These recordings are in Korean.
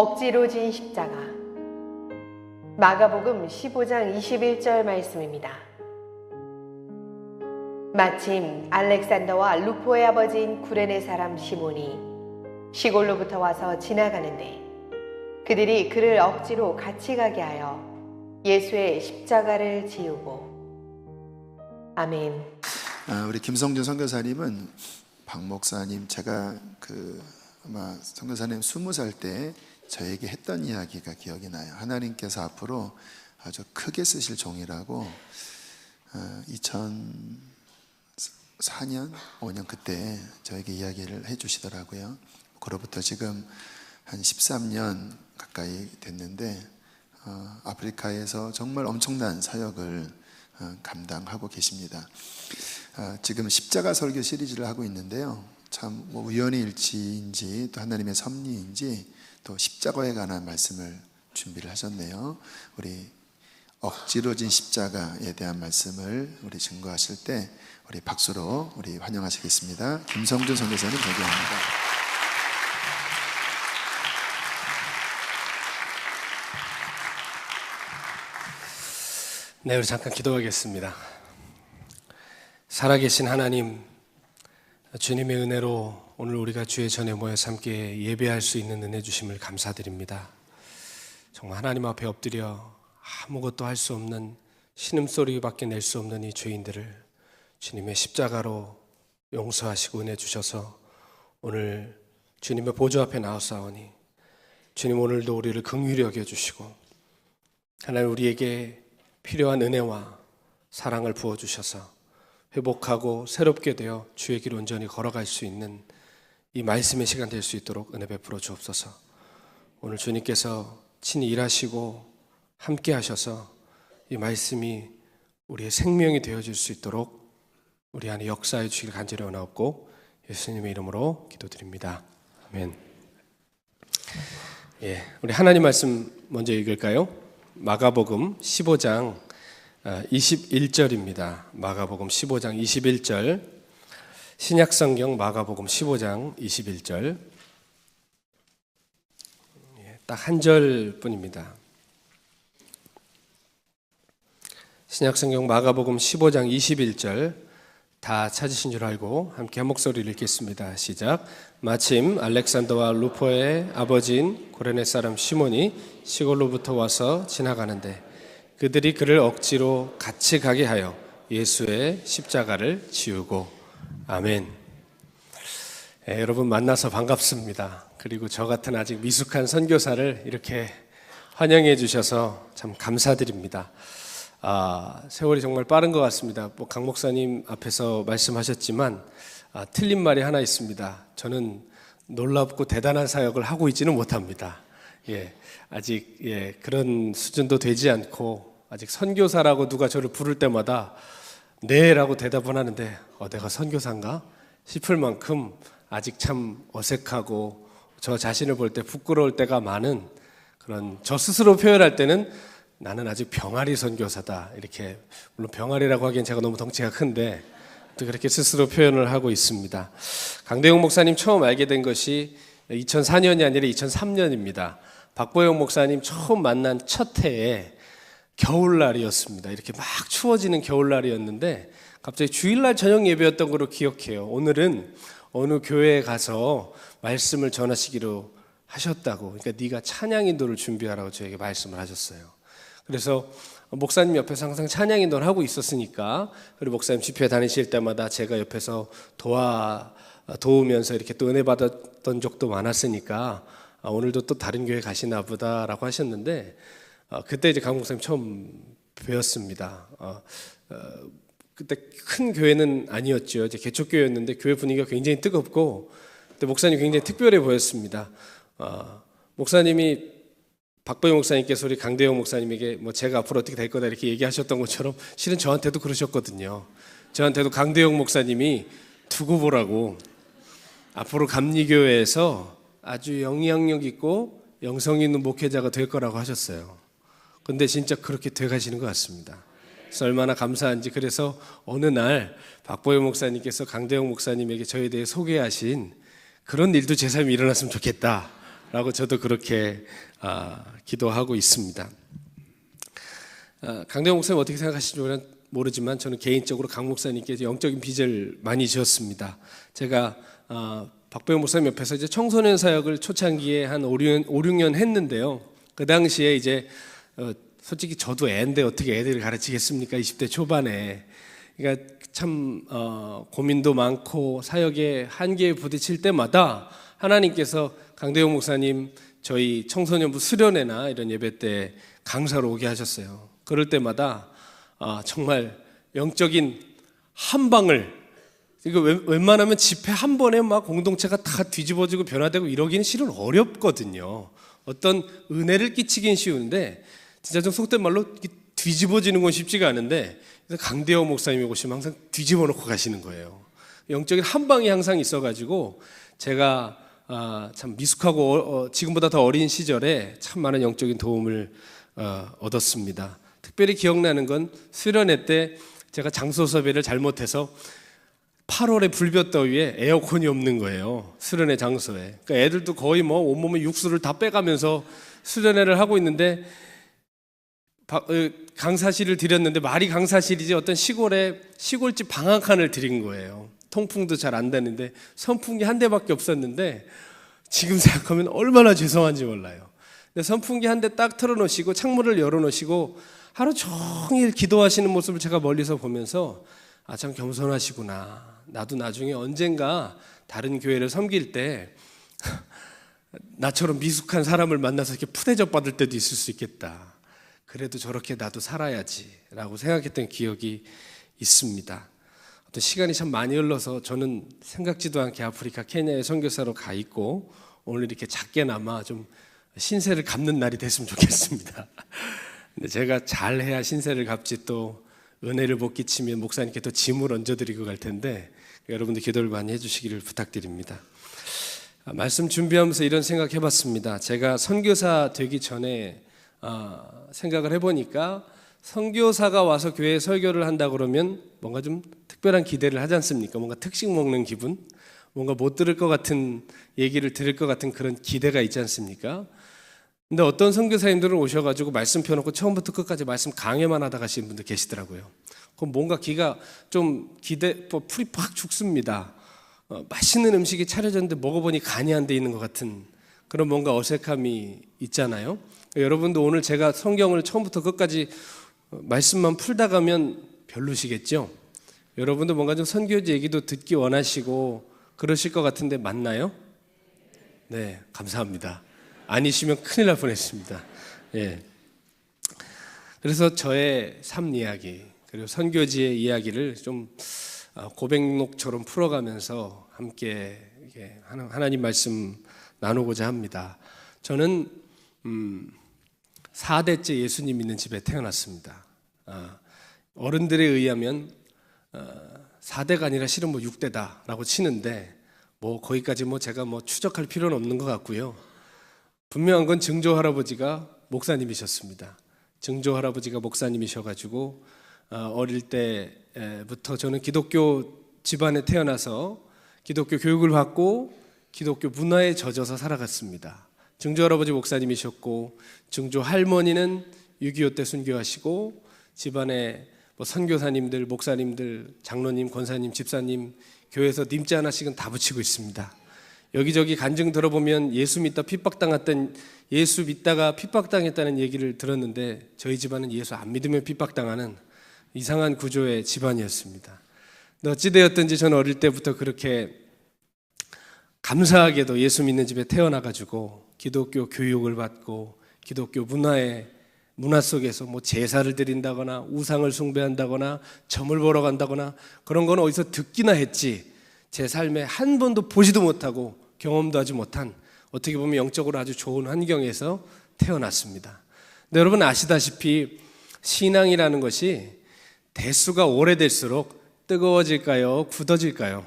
억지로 진 십자가. 마가복음 15장 21절 말씀입니다. 마침 알렉산더와 루포의 아버지인 구레네 사람 시몬이 시골로부터 와서 지나가는데 그들이 그를 억지로 같이 가게 하여 예수의 십자가를 지우고. 아멘. 우리 김성준 선교사님은 박 목사님, 제가 아마 선교사님 20살 때 저에게 했던 이야기가 기억이 나요. 하나님께서 앞으로 아주 크게 쓰실 종이라고 2004년, 5년 그때 저에게 이야기를 해주시더라고요. 그로부터 지금 한 13년 가까이 됐는데 아프리카에서 정말 엄청난 사역을 감당하고 계십니다. 지금 십자가 설교 시리즈를 하고 있는데요. 참 우연의 일치인지 또 하나님의 섭리인지 또 십자가에 관한 말씀을 준비를 하셨네요. 우리 억지로 진 십자가에 대한 말씀을 우리 증거하실 때 우리 박수로 우리 환영하시겠습니다. 김성준 선교사님 소개합니다. 네, 우리 잠깐 기도하겠습니다. 살아계신 하나님, 주님의 은혜로 오늘 우리가 주의 전에 모여서 함께 예배할 수 있는 은혜 주심을 감사드립니다. 정말 하나님 앞에 엎드려 아무것도 할 수 없는 신음소리밖에 낼 수 없는 이 죄인들을 주님의 십자가로 용서하시고 은혜 주셔서 오늘 주님의 보좌 앞에 나왔사오니 주님 오늘도 우리를 긍휼히 여겨주시고 하나님 우리에게 필요한 은혜와 사랑을 부어주셔서 회복하고 새롭게 되어 주의 길 온전히 걸어갈 수 있는 이 말씀의 시간 될 수 있도록 은혜 베풀어 주옵소서. 오늘 주님께서 친히 일하시고 함께 하셔서 이 말씀이 우리의 생명이 되어질 수 있도록 우리 안에 역사해 주시길 간절히 원하옵고 예수님의 이름으로 기도드립니다. 아멘. 우리 하나님 말씀 먼저 읽을까요? 마가복음 15장 21절입니다. 마가복음 15장 21절, 신약성경 마가복음 15장 21절, 딱 한 절뿐입니다. 신약성경 마가복음 15장 21절 다 찾으신 줄 알고 함께 한 목소리를 읽겠습니다. 시작. 마침 알렉산더와 루포의 아버지인 고레네 사람 시몬이 시골로부터 와서 지나가는데 그들이 그를 억지로 같이 가게 하여 예수의 십자가를 지우고. 아멘. 여러분 만나서 반갑습니다. 그리고 저 같은 아직 미숙한 선교사를 이렇게 환영해 주셔서 참 감사드립니다. 세월이 정말 빠른 것 같습니다. 강 목사님 앞에서 말씀하셨지만 틀린 말이 하나 있습니다. 저는 놀랍고 대단한 사역을 하고 있지는 못합니다. 아직 그런 수준도 되지 않고 아직 선교사라고 누가 저를 부를 때마다 네라고 대답은 하는데 내가 선교사인가 싶을 만큼 아직 참 어색하고 저 자신을 볼 때 부끄러울 때가 많은 그런, 저 스스로 표현할 때는 나는 아직 병아리 선교사다, 이렇게, 물론 병아리라고 하기엔 제가 너무 덩치가 큰데 또 그렇게 스스로 표현을 하고 있습니다. 강대용 목사님 처음 알게 된 것이 2004년이 아니라 2003년입니다. 박보영 목사님 처음 만난 첫 해에 겨울날이었습니다. 이렇게 막 추워지는 겨울날이었는데 갑자기 주일날 저녁 예배였던 걸로 기억해요. 오늘은 어느 교회에 가서 말씀을 전하시기로 하셨다고, 그러니까 네가 찬양 인도를 준비하라고 저에게 말씀을 하셨어요. 그래서 목사님 옆에서 항상 찬양 인도를 하고 있었으니까, 그리고 목사님 집회 다니실 때마다 제가 옆에서 도우면서 이렇게 또 은혜 받았던 적도 많았으니까 오늘도 또 다른 교회 가시나 보다라고 하셨는데, 그때 이제 강 목사님 처음 뵈었습니다. 그때 큰 교회는 아니었죠. 이제 개척교회였는데 교회 분위기가 굉장히 뜨겁고 그때 목사님 굉장히 특별해 보였습니다. 목사님이 박보영 목사님께서 우리 강대영 목사님에게 제가 앞으로 어떻게 될 거다 이렇게 얘기하셨던 것처럼 실은 저한테도 그러셨거든요. 저한테도 강대영 목사님이 두고 보라고, 앞으로 감리교회에서 아주 영향력 있고 영성 있는 목회자가 될 거라고 하셨어요. 근데 진짜 그렇게 돼 가시는 것 같습니다. 그래서 얼마나 감사한지. 그래서 어느 날 박보영 목사님께서 강대영 목사님에게 저에 대해 소개하신 그런 일도 제 삶에 일어났으면 좋겠다 라고 저도 그렇게 기도하고 있습니다. 강대호 목사님 어떻게 생각하시는지 모르지만 저는 개인적으로 강 목사님께 영적인 빚을 많이 지었습니다. 제가 박배우 목사님 옆에서 이제 청소년 사역을 초창기에 한 5, 6년 했는데요. 그 당시에 이제 솔직히 저도 애인데 어떻게 애들을 가르치겠습니까? 20대 초반에. 그러니까 참 고민도 많고 사역에 한계에 부딪힐 때마다 하나님께서 강대용 목사님 저희 청소년부 수련회나 이런 예배 때 강사로 오게 하셨어요. 그럴 때마다 정말 영적인 한 방을, 이거 웬만하면 집회 한 번에 막 공동체가 다 뒤집어지고 변화되고 이러기는 실은 어렵거든요. 어떤 은혜를 끼치긴 쉬운데 진짜 좀 속된 말로 뒤집어지는 건 쉽지가 않은데 강대호 목사님이 오시면 항상 뒤집어 놓고 가시는 거예요. 영적인 한 방이 항상 있어가지고 제가 참 미숙하고 지금보다 더 어린 시절에 참 많은 영적인 도움을 얻었습니다. 특별히 기억나는 건 수련회 때 제가 장소 섭외를 잘못해서 8월에 불볕더위에 에어컨이 없는 거예요. 수련회 장소에. 그러니까 애들도 거의 뭐 온몸에 육수를 다 빼가면서 수련회를 하고 있는데 강사실을 드렸는데 말이 강사실이지 어떤 시골집 방앗간을 드린 거예요. 통풍도 잘 안 되는데 선풍기 한 대밖에 없었는데 지금 생각하면 얼마나 죄송한지 몰라요. 근데 선풍기 한 대 딱 틀어놓으시고 창문을 열어놓으시고 하루 종일 기도하시는 모습을 제가 멀리서 보면서 참 겸손하시구나. 나도 나중에 언젠가 다른 교회를 섬길 때 나처럼 미숙한 사람을 만나서 이렇게 푸대접 받을 때도 있을 수 있겠다. 그래도 저렇게 나도 살아야지라고 생각했던 기억이 있습니다. 어떤 시간이 참 많이 흘러서 저는 생각지도 않게 아프리카 케냐에 선교사로 가 있고 오늘 이렇게 작게나마 좀 신세를 갚는 날이 됐으면 좋겠습니다. 근데 제가 잘해야 신세를 갚지 또 은혜를 못 끼치면 목사님께 또 짐을 얹어드리고 갈 텐데 여러분들 기도를 많이 해주시기를 부탁드립니다. 말씀 준비하면서 이런 생각 해봤습니다. 제가 선교사 되기 전에 생각을 해보니까 선교사가 와서 교회에 설교를 한다 그러면 뭔가 좀 특별한 기대를 하지 않습니까? 뭔가 특식 먹는 기분? 뭔가 못 들을 것 같은 얘기를 들을 것 같은 그런 기대가 있지 않습니까? 근데 어떤 선교사님들은 오셔가지고 말씀 펴놓고 처음부터 끝까지 말씀 강해만 하다 가시는 분들 계시더라고요. 그럼 뭔가 기가 좀 풀이 팍 죽습니다. 맛있는 음식이 차려졌는데 먹어보니 간이 안 돼 있는 것 같은 그런 뭔가 어색함이 있잖아요. 여러분도 오늘 제가 성경을 처음부터 끝까지 말씀만 풀다 가면 별로시겠죠? 여러분도 뭔가 좀 선교지 얘기도 듣기 원하시고 그러실 것 같은데 맞나요? 네, 감사합니다. 아니시면 큰일 날 뻔했습니다. 예. 그래서 저의 삶 이야기 그리고 선교지의 이야기를 좀 고백록처럼 풀어가면서 함께 하나님 말씀 나누고자 합니다. 저는 4대째 예수님 믿는 집에 태어났습니다. 어른들에 의하면 4대가 아니라 실은 6대다라고 치는데 거기까지 제가 추적할 필요는 없는 것 같고요. 분명한 건 증조 할아버지가 목사님이셨습니다. 증조 할아버지가 목사님이셔가지고 어릴 때부터 저는 기독교 집안에 태어나서 기독교 교육을 받고 기독교 문화에 젖어서 살아갔습니다. 증조 할아버지 목사님이셨고 증조 할머니는 6.25 때 순교하시고 집안에 선교사님들, 목사님들, 장로님, 권사님, 집사님 교회에서 님자 하나씩은 다 붙이고 있습니다. 여기저기 간증 들어보면 예수 믿다가 핍박당했다는 얘기를 들었는데 저희 집안은 예수 안 믿으면 핍박당하는 이상한 구조의 집안이었습니다. 근데 어찌되었든지 저는 어릴 때부터 그렇게 감사하게도 예수 믿는 집에 태어나가지고 기독교 교육을 받고 기독교 문화 속에서 제사를 드린다거나 우상을 숭배한다거나 점을 보러 간다거나 그런 건 어디서 듣기나 했지 제 삶에 한 번도 보지도 못하고 경험도 하지 못한 어떻게 보면 영적으로 아주 좋은 환경에서 태어났습니다. 근데 여러분 아시다시피 신앙이라는 것이 대수가 오래될수록 뜨거워질까요? 굳어질까요?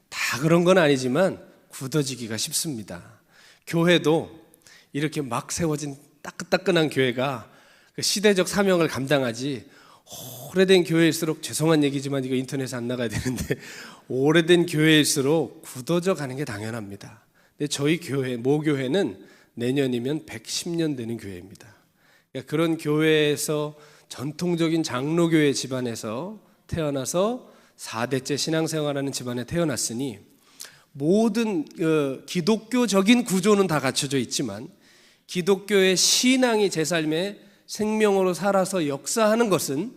다 그런 건 아니지만 굳어지기가 쉽습니다. 교회도 이렇게 막 세워진 따끈따끈한 교회가 그 시대적 사명을 감당하지 오래된 교회일수록 죄송한 얘기지만 이거 인터넷에 안 나가야 되는데 오래된 교회일수록 굳어져 가는 게 당연합니다. 근데 저희 교회, 모교회는 내년이면 110년 되는 교회입니다. 그러니까 그런 교회에서 전통적인 장로교회 집안에서 태어나서 4대째 신앙생활하는 집안에 태어났으니 모든 기독교적인 구조는 다 갖춰져 있지만 기독교의 신앙이 제 삶에 생명으로 살아서 역사하는 것은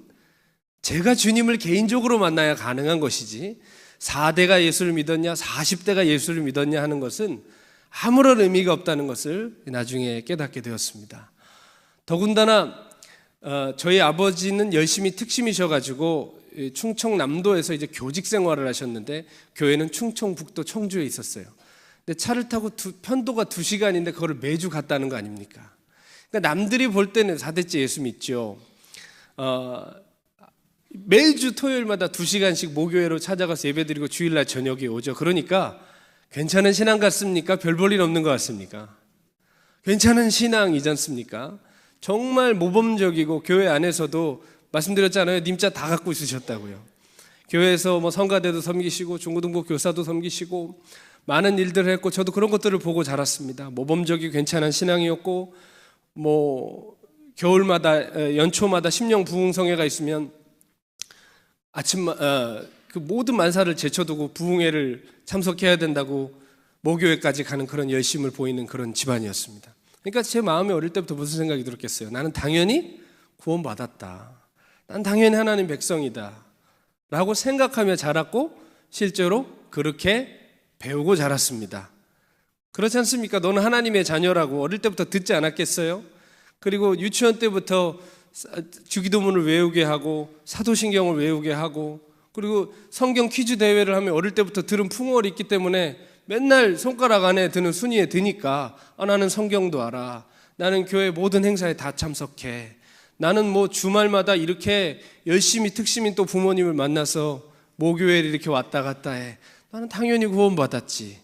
제가 주님을 개인적으로 만나야 가능한 것이지 4대가 예수를 믿었냐 40대가 예수를 믿었냐 하는 것은 아무런 의미가 없다는 것을 나중에 깨닫게 되었습니다. 더군다나 저희 아버지는 열심히 특심이셔가지고 충청남도에서 이제 교직 생활을 하셨는데 교회는 충청북도 청주에 있었어요. 근데 차를 타고 편도가 2시간인데 그거를 매주 갔다는 거 아닙니까? 그러니까 남들이 볼 때는 4대째 예수 믿죠. 매주 토요일마다 2시간씩 모교회로 찾아가서 예배드리고 주일날 저녁에 오죠. 그러니까 괜찮은 신앙 같습니까? 별 볼 일 없는 것 같습니까? 괜찮은 신앙이지 않습니까? 정말 모범적이고 교회 안에서도 말씀드렸잖아요. 님자 다 갖고 있으셨다고요. 교회에서 뭐 성가대도 섬기시고 중고등부 교사도 섬기시고 많은 일들을 했고 저도 그런 것들을 보고 자랐습니다. 모범적이고 괜찮은 신앙이었고 뭐 겨울마다 연초마다 심령 부흥성회가 있으면 그 모든 만사를 제쳐두고 부흥회를 참석해야 된다고 모교회까지 가는 그런 열심을 보이는 그런 집안이었습니다. 그러니까 제 마음에 어릴 때부터 무슨 생각이 들었겠어요? 나는 당연히 구원받았다. 난 당연히 하나님 백성이다. 라고 생각하며 자랐고 실제로 그렇게 배우고 자랐습니다. 그렇지 않습니까? 너는 하나님의 자녀라고 어릴 때부터 듣지 않았겠어요? 그리고 유치원 때부터 주기도문을 외우게 하고 사도신경을 외우게 하고 그리고 성경 퀴즈 대회를 하면 어릴 때부터 들은 풍월이 있기 때문에 맨날 손가락 안에 드는 순위에 드니까 나는 성경도 알아. 나는 교회 모든 행사에 다 참석해. 나는 뭐 주말마다 이렇게 열심히 특심인 또 부모님을 만나서 모교회를 이렇게 왔다 갔다 해. 나는 당연히 구원받았지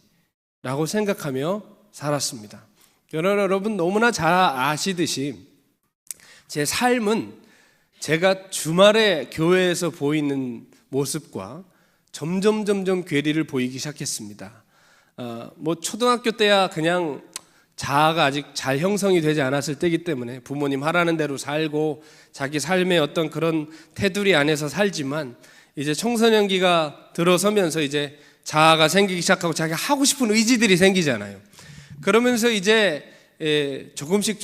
라고 생각하며 살았습니다. 여러분 너무나 잘 아시듯이 제 삶은 제가 주말에 교회에서 보이는 모습과 점점 괴리를 보이기 시작했습니다. 뭐 초등학교 때야 그냥 자아가 아직 잘 형성이 되지 않았을 때이기 때문에 부모님 하라는 대로 살고 자기 삶의 어떤 그런 테두리 안에서 살지만 이제 청소년기가 들어서면서 이제 자아가 생기기 시작하고 자기가 하고 싶은 의지들이 생기잖아요. 그러면서 이제 조금씩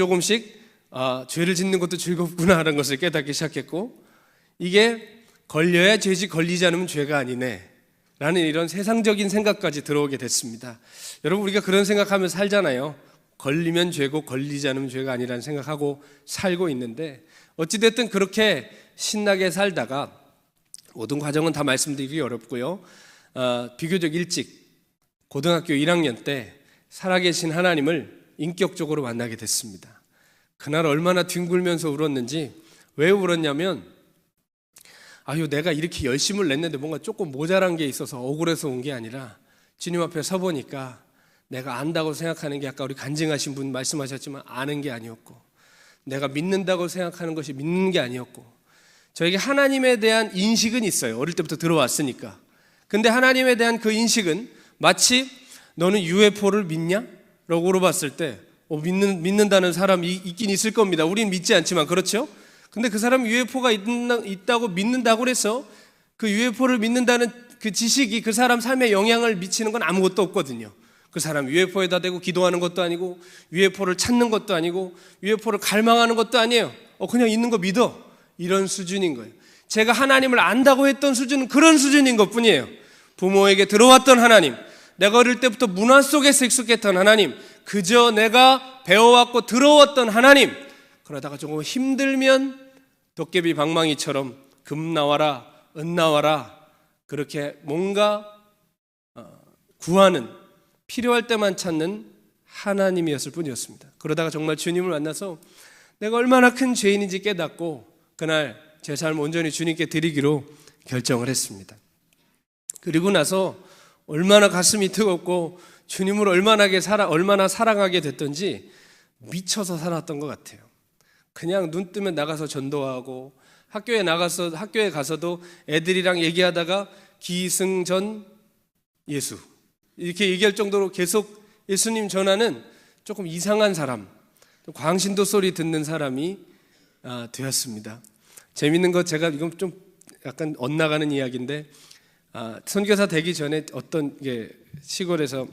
죄를 짓는 것도 즐겁구나 하는 것을 깨닫기 시작했고 이게 걸려야 죄지 걸리지 않으면 죄가 아니네 라는 이런 세상적인 생각까지 들어오게 됐습니다. 여러분 우리가 그런 생각하며 살잖아요. 걸리면 죄고 걸리지 않으면 죄가 아니라는 생각하고 살고 있는데 어찌됐든 그렇게 신나게 살다가 모든 과정은 다 말씀드리기 어렵고요. 비교적 일찍 고등학교 1학년 때 살아계신 하나님을 인격적으로 만나게 됐습니다. 그날 얼마나 뒹굴면서 울었는지 왜 울었냐면 내가 이렇게 열심을 냈는데 뭔가 조금 모자란 게 있어서 억울해서 온 게 아니라 주님 앞에 서보니까 내가 안다고 생각하는 게 아까 우리 간증하신 분 말씀하셨지만 아는 게 아니었고 내가 믿는다고 생각하는 것이 믿는 게 아니었고 저에게 하나님에 대한 인식은 있어요. 어릴 때부터 들어왔으니까. 근데 하나님에 대한 그 인식은 마치 너는 UFO를 믿냐? 라고 물어봤을 때 믿는다는 사람이 있긴 있을 겁니다. 우린 믿지 않지만 그렇죠? 근데 그 사람이 UFO가 있다고 믿는다고 해서 그 UFO를 믿는다는 그 지식이 그 사람 삶에 영향을 미치는 건 아무것도 없거든요. 그 사람 UFO에다 대고 기도하는 것도 아니고 UFO를 찾는 것도 아니고 UFO를 갈망하는 것도 아니에요. 그냥 있는 거 믿어. 이런 수준인 거예요. 제가 하나님을 안다고 했던 수준은 그런 수준인 것뿐이에요. 부모에게 들어왔던 하나님, 내가 어릴 때부터 문화 속에서 익숙했던 하나님, 그저 내가 배워왔고 들어왔던 하나님, 그러다가 조금 힘들면 도깨비 방망이처럼 금 나와라, 은 나와라 그렇게 뭔가 구하는 필요할 때만 찾는 하나님이었을 뿐이었습니다. 그러다가 정말 주님을 만나서 내가 얼마나 큰 죄인인지 깨닫고 그날 제 삶을 온전히 주님께 드리기로 결정을 했습니다. 그리고 나서 얼마나 가슴이 뜨겁고 주님을 얼마나 사랑하게 됐던지 미쳐서 살았던 것 같아요. 그냥 눈 뜨면 나가서 전도하고 학교에 가서도 애들이랑 얘기하다가 기승전 예수 이렇게 얘기할 정도로 계속 예수님 전하는 조금 이상한 사람, 광신도 소리 듣는 사람이 되었습니다. 재밌는 거, 제가 이건 좀 약간 엇나가는 이야기인데, 선교사 되기 전에 어떤 시골에서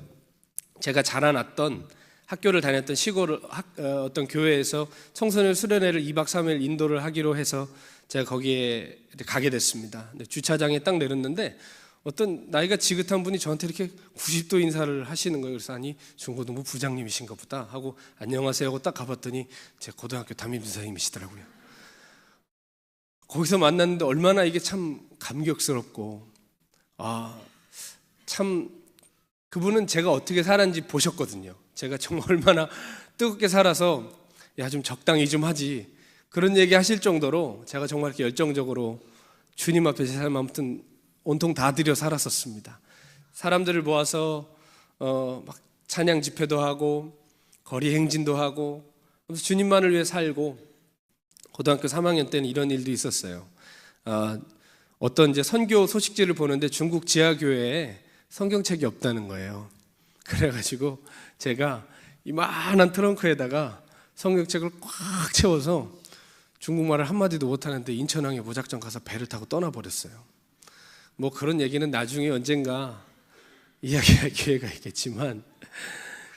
제가 자라났던 학교를 다녔던 시골 어떤 교회에서 청소년 수련회를 2박 3일 인도를 하기로 해서 제가 거기에 가게 됐습니다. 주차장에 딱 내렸는데 어떤 나이가 지긋한 분이 저한테 이렇게 90도 인사를 하시는 거예요. 그래서 아니, 중고등부 부장님이신가 보다 하고 안녕하세요 하고 딱 가봤더니 제 고등학교 담임선생님이시더라고요. 거기서 만났는데 얼마나 이게 참 감격스럽고, 참 그분은 제가 어떻게 살았는지 보셨거든요. 제가 정말 얼마나 뜨겁게 살아서 야, 좀 적당히 좀 하지, 그런 얘기 하실 정도로 제가 정말 이렇게 열정적으로 주님 앞에 제 삶 아무튼 온통 다 드려 살았었습니다. 사람들을 모아서 막 찬양 집회도 하고 거리 행진도 하고, 그래서 주님만을 위해 살고, 고등학교 3학년 때는 이런 일도 있었어요. 어떤 이제 선교 소식지를 보는데 중국 지하교회에 성경책이 없다는 거예요. 그래가지고 제가 이만한 트렁크에다가 성경책을 꽉 채워서 중국말을 한마디도 못하는데 인천항에 무작정 가서 배를 타고 떠나버렸어요. 뭐 그런 얘기는 나중에 언젠가 이야기할 기회가 있겠지만,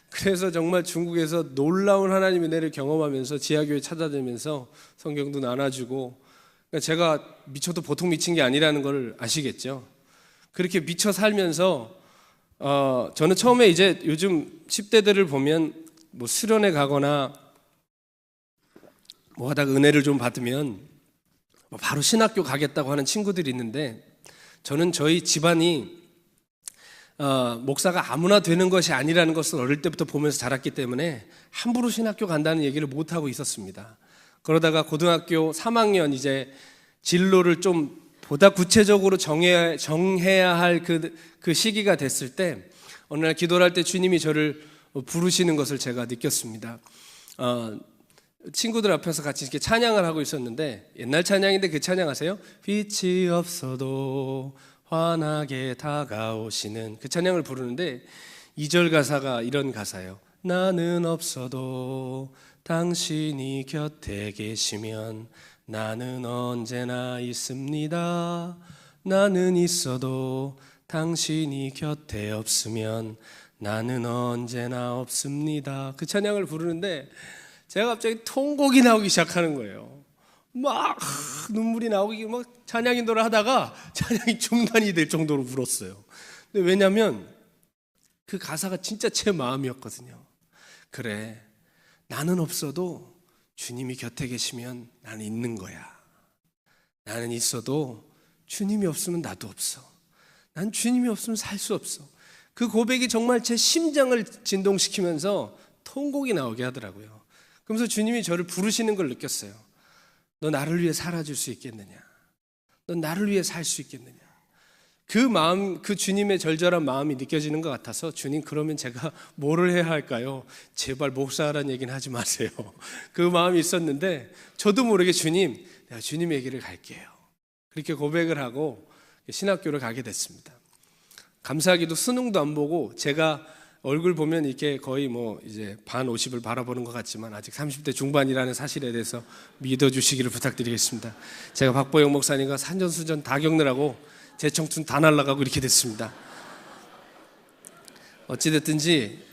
그래서 정말 중국에서 놀라운 하나님의 은혜를 경험하면서 지하교회 찾아다니면서 성경도 나눠주고, 그러니까 제가 미쳐도 보통 미친 게 아니라는 걸 아시겠죠. 그렇게 미쳐 살면서 저는 처음에 이제 요즘 10대들을 보면 뭐 수련회 가거나 뭐 하다가 은혜를 좀 받으면 바로 신학교 가겠다고 하는 친구들이 있는데, 저는 저희 집안이 목사가 아무나 되는 것이 아니라는 것을 어릴 때부터 보면서 자랐기 때문에 함부로 신학교 간다는 얘기를 못하고 있었습니다. 그러다가 고등학교 3학년 이제 진로를 좀 보다 구체적으로 정해야 할 그 시기가 됐을 때, 어느 날 기도를 할 때 주님이 저를 부르시는 것을 제가 느꼈습니다. 친구들 앞에서 같이 이렇게 찬양을 하고 있었는데, 옛날 찬양인데 그 찬양 아세요? 빛이 없어도 환하게 다가오시는 그 찬양을 부르는데 2절 가사가 이런 가사예요. 나는 없어도 당신이 곁에 계시면 나는 언제나 있습니다. 나는 있어도 당신이 곁에 없으면 나는 언제나 없습니다. 그 찬양을 부르는데 제가 갑자기 통곡이 나오기 시작하는 거예요. 막 눈물이 나오기, 막 찬양 인도를 하다가 찬양이 중단이 될 정도로 울었어요. 근데 왜냐하면 그 가사가 진짜 제 마음이었거든요. 그래, 나는 없어도 주님이 곁에 계시면 나는 있는 거야. 나는 있어도 주님이 없으면 나도 없어. 난 주님이 없으면 살 수 없어. 그 고백이 정말 제 심장을 진동시키면서 통곡이 나오게 하더라고요. 그러면서 주님이 저를 부르시는 걸 느꼈어요. 너 나를 위해 살아줄 수 있겠느냐? 너 나를 위해 살 수 있겠느냐? 그 마음, 그 주님의 절절한 마음이 느껴지는 것 같아서, 주님, 그러면 제가 뭐를 해야 할까요? 제발 목사라는 얘기는 하지 마세요. 그 마음이 있었는데 저도 모르게 주님, 내가 주님의 길을 갈게요. 그렇게 고백을 하고 신학교를 가게 됐습니다. 감사하게도 수능도 안 보고, 제가 얼굴 보면 이렇게 거의 뭐 이제 반 50을 바라보는 것 같지만 아직 30대 중반이라는 사실에 대해서 믿어주시기를 부탁드리겠습니다. 제가 박보영 목사님과 산전수전 다 겪느라고 제 청춘 다 날아가고 이렇게 됐습니다. 어찌됐든지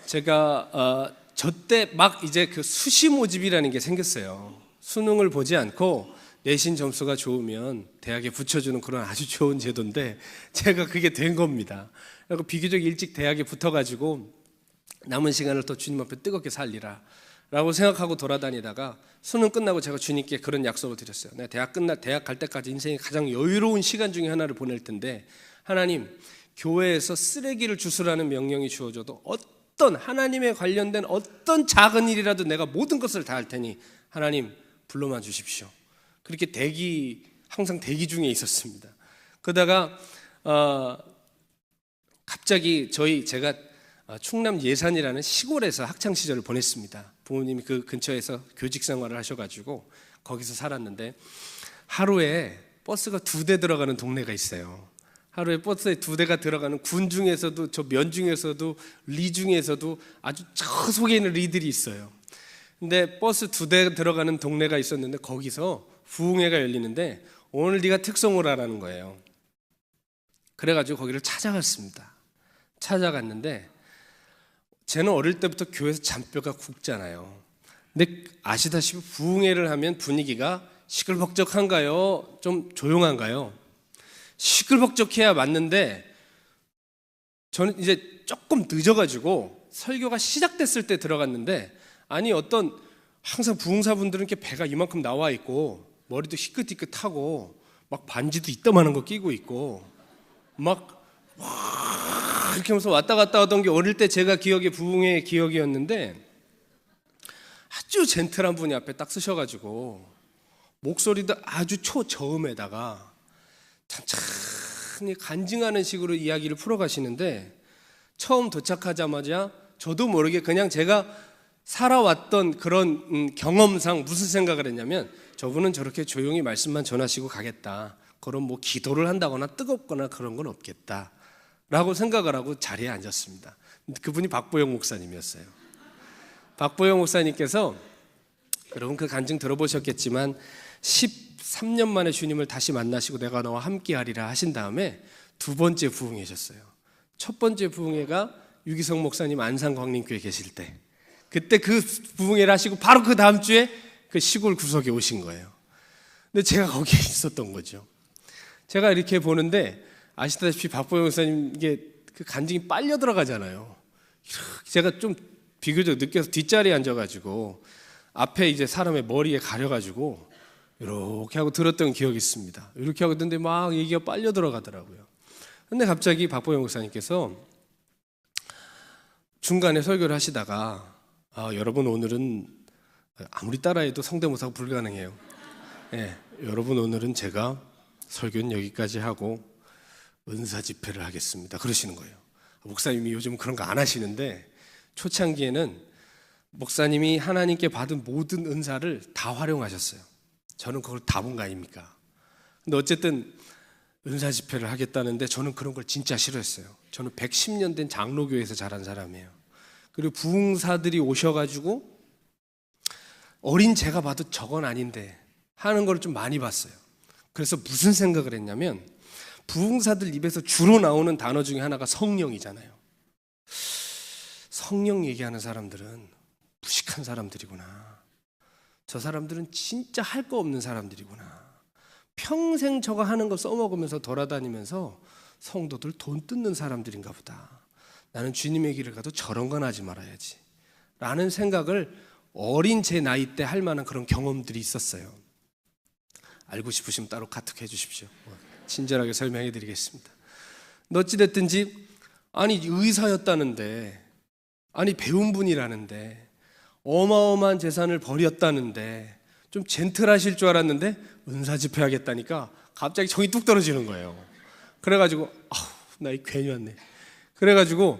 제가 저 때 막 이제 그 수시 모집이라는 게 생겼어요. 수능을 보지 않고 내신 점수가 좋으면 대학에 붙여주는 그런 아주 좋은 제도인데, 제가 그게 된 겁니다. 그리고 비교적 일찍 대학에 붙어가지고 남은 시간을 더 주님 앞에 뜨겁게 살리라 라고 생각하고 돌아다니다가 수능 끝나고 제가 주님께 그런 약속을 드렸어요. 내가 대학 갈 때까지 인생의 가장 여유로운 시간 중에 하나를 보낼 텐데, 하나님, 교회에서 쓰레기를 주스라는 명령이 주어져도 어떤 하나님에 관련된 어떤 작은 일이라도 내가 모든 것을 다 할 테니 하나님 불러만 주십시오. 그렇게 항상 대기 중에 있었습니다. 그러다가 갑자기 제가 충남 예산이라는 시골에서 학창 시절을 보냈습니다. 부모님이 그 근처에서 교직 생활을 하셔가지고 거기서 살았는데, 하루에 버스가 2대 들어가는 동네가 있어요. 하루에 버스에 2대가 들어가는 군 중에서도 저 면 중에서도 리 중에서도 아주 저 속에 있는 리들이 있어요. 근데 버스 2대 들어가는 동네가 있었는데 거기서 부흥회가 열리는데 오늘 네가 특송을 하라는 거예요. 그래가지고 거기를 찾아갔습니다. 찾아갔는데 쟤는 어릴 때부터 교회에서 잔뼈가 굵잖아요. 근데 아시다시피 부흥회를 하면 분위기가 시끌벅적한가요? 좀 조용한가요? 시끌벅적해야 맞는데 저는 이제 조금 늦어가지고 설교가 시작됐을 때 들어갔는데 아니 어떤 항상 부흥사분들은 이렇게 배가 이만큼 나와 있고 머리도 희끗희끗하고 막 반지도 이따만한 거 끼고 있고 막 이렇게 하면서 왔다 갔다 하던 게 어릴 때 제가 기억의 부흥의 기억이었는데 아주 젠틀한 분이 앞에 딱 서셔가지고 목소리도 아주 초저음에다가 천천히 간증하는 식으로 이야기를 풀어가시는데 처음 도착하자마자 저도 모르게 그냥 제가 살아왔던 그런 경험상 무슨 생각을 했냐면 저분은 저렇게 조용히 말씀만 전하시고 가겠다. 그럼 뭐 기도를 한다거나 뜨겁거나 그런 건 없겠다 라고 생각을 하고 자리에 앉았습니다. 그분이 박보영 목사님이었어요. 박보영 목사님께서 여러분 그 간증 들어보셨겠지만 13년 만에 주님을 다시 만나시고 내가 너와 함께하리라 하신 다음에 2번째 부흥회셨어요. 첫 번째 부흥회가 유기성 목사님 안산광림교회 계실 때 그때 그 부흥회를 하시고 바로 그 다음 주에 그 시골 구석에 오신 거예요. 근데 제가 거기에 있었던 거죠. 제가 이렇게 보는데 아시다시피 박보영 목사님 이게 그 간증이 빨려 들어가잖아요. 제가 좀 비교적 늦게서 뒷자리에 앉아가지고 앞에 이제 사람의 머리에 가려가지고 이렇게 하고 들었던 기억이 있습니다. 이렇게 하고 있는데 막 얘기가 빨려 들어가더라고요. 근데 갑자기 박보영 목사님께서 중간에 설교를 하시다가 여러분 오늘은 아무리 따라해도 성대모사가 불가능해요. 네, 여러분 오늘은 제가 설교는 여기까지 하고 은사 집회를 하겠습니다. 그러시는 거예요. 목사님이 요즘 그런 거 안 하시는데 초창기에는 목사님이 하나님께 받은 모든 은사를 다 활용하셨어요. 저는 그걸 다 본 거 아닙니까? 근데 어쨌든 은사 집회를 하겠다는데 저는 그런 걸 진짜 싫어했어요. 저는 110년 된 장로교회에서 자란 사람이에요. 그리고 부흥사들이 오셔가지고 어린 제가 봐도 저건 아닌데 하는 걸 좀 많이 봤어요. 그래서 무슨 생각을 했냐면 부흥사들 입에서 주로 나오는 단어 중에 하나가 성령이잖아요. 성령 얘기하는 사람들은 무식한 사람들이구나. 저 사람들은 진짜 할 거 없는 사람들이구나. 평생 저거 하는 거 써먹으면서 돌아다니면서 성도들 돈 뜯는 사람들인가 보다. 나는 주님의 길을 가도 저런 건 하지 말아야지 라는 생각을 어린 제 나이 때 할 만한 그런 경험들이 있었어요. 알고 싶으시면 따로 카톡 해주십시오. 친절하게 설명해 드리겠습니다. 어찌됐든지 아니 의사였다는데 아니 배운 분이라는데 어마어마한 재산을 버렸다는데 좀 젠틀하실 줄 알았는데 은사 집회 하겠다니까 갑자기 정이 뚝 떨어지는 거예요. 그래가지고 나 이 괜히 왔네. 그래가지고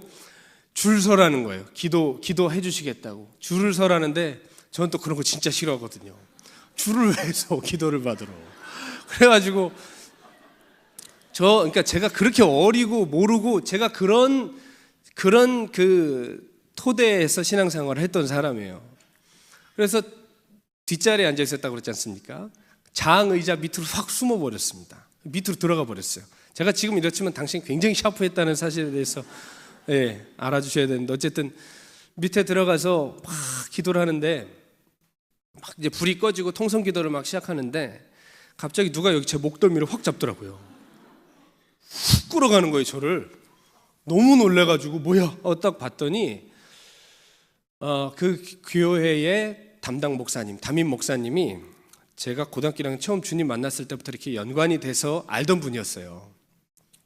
줄 서라는 거예요. 기도해 주시겠다고 줄을 서라는데 저는 또 그런 거 진짜 싫어하거든요. 줄을 왜 서 기도를 받으러. 그래가지고 그러니까 제가 그렇게 어리고 모르고 제가 그런 그 토대에서 신앙생활을 했던 사람이에요. 그래서 뒷자리에 앉아 있었다고 그랬지 않습니까? 장의자 밑으로 확 숨어버렸습니다. 밑으로 들어가 버렸어요. 제가 지금 이렇지만 당신이 굉장히 샤프했다는 사실에 대해서 알아주셔야 되는데 어쨌든 밑에 들어가서 막 기도를 하는데 막 이제 불이 꺼지고 통성 기도를 막 시작하는데 갑자기 누가 여기 제 목덜미를 확 잡더라고요. 훅 끌어가는 거예요, 저를. 너무 놀래가지고 뭐야? 딱 봤더니 그 교회의 담당 목사님, 담임 목사님이 제가 고등학교 1학년 처음 주님 만났을 때부터 이렇게 연관이 돼서 알던 분이었어요.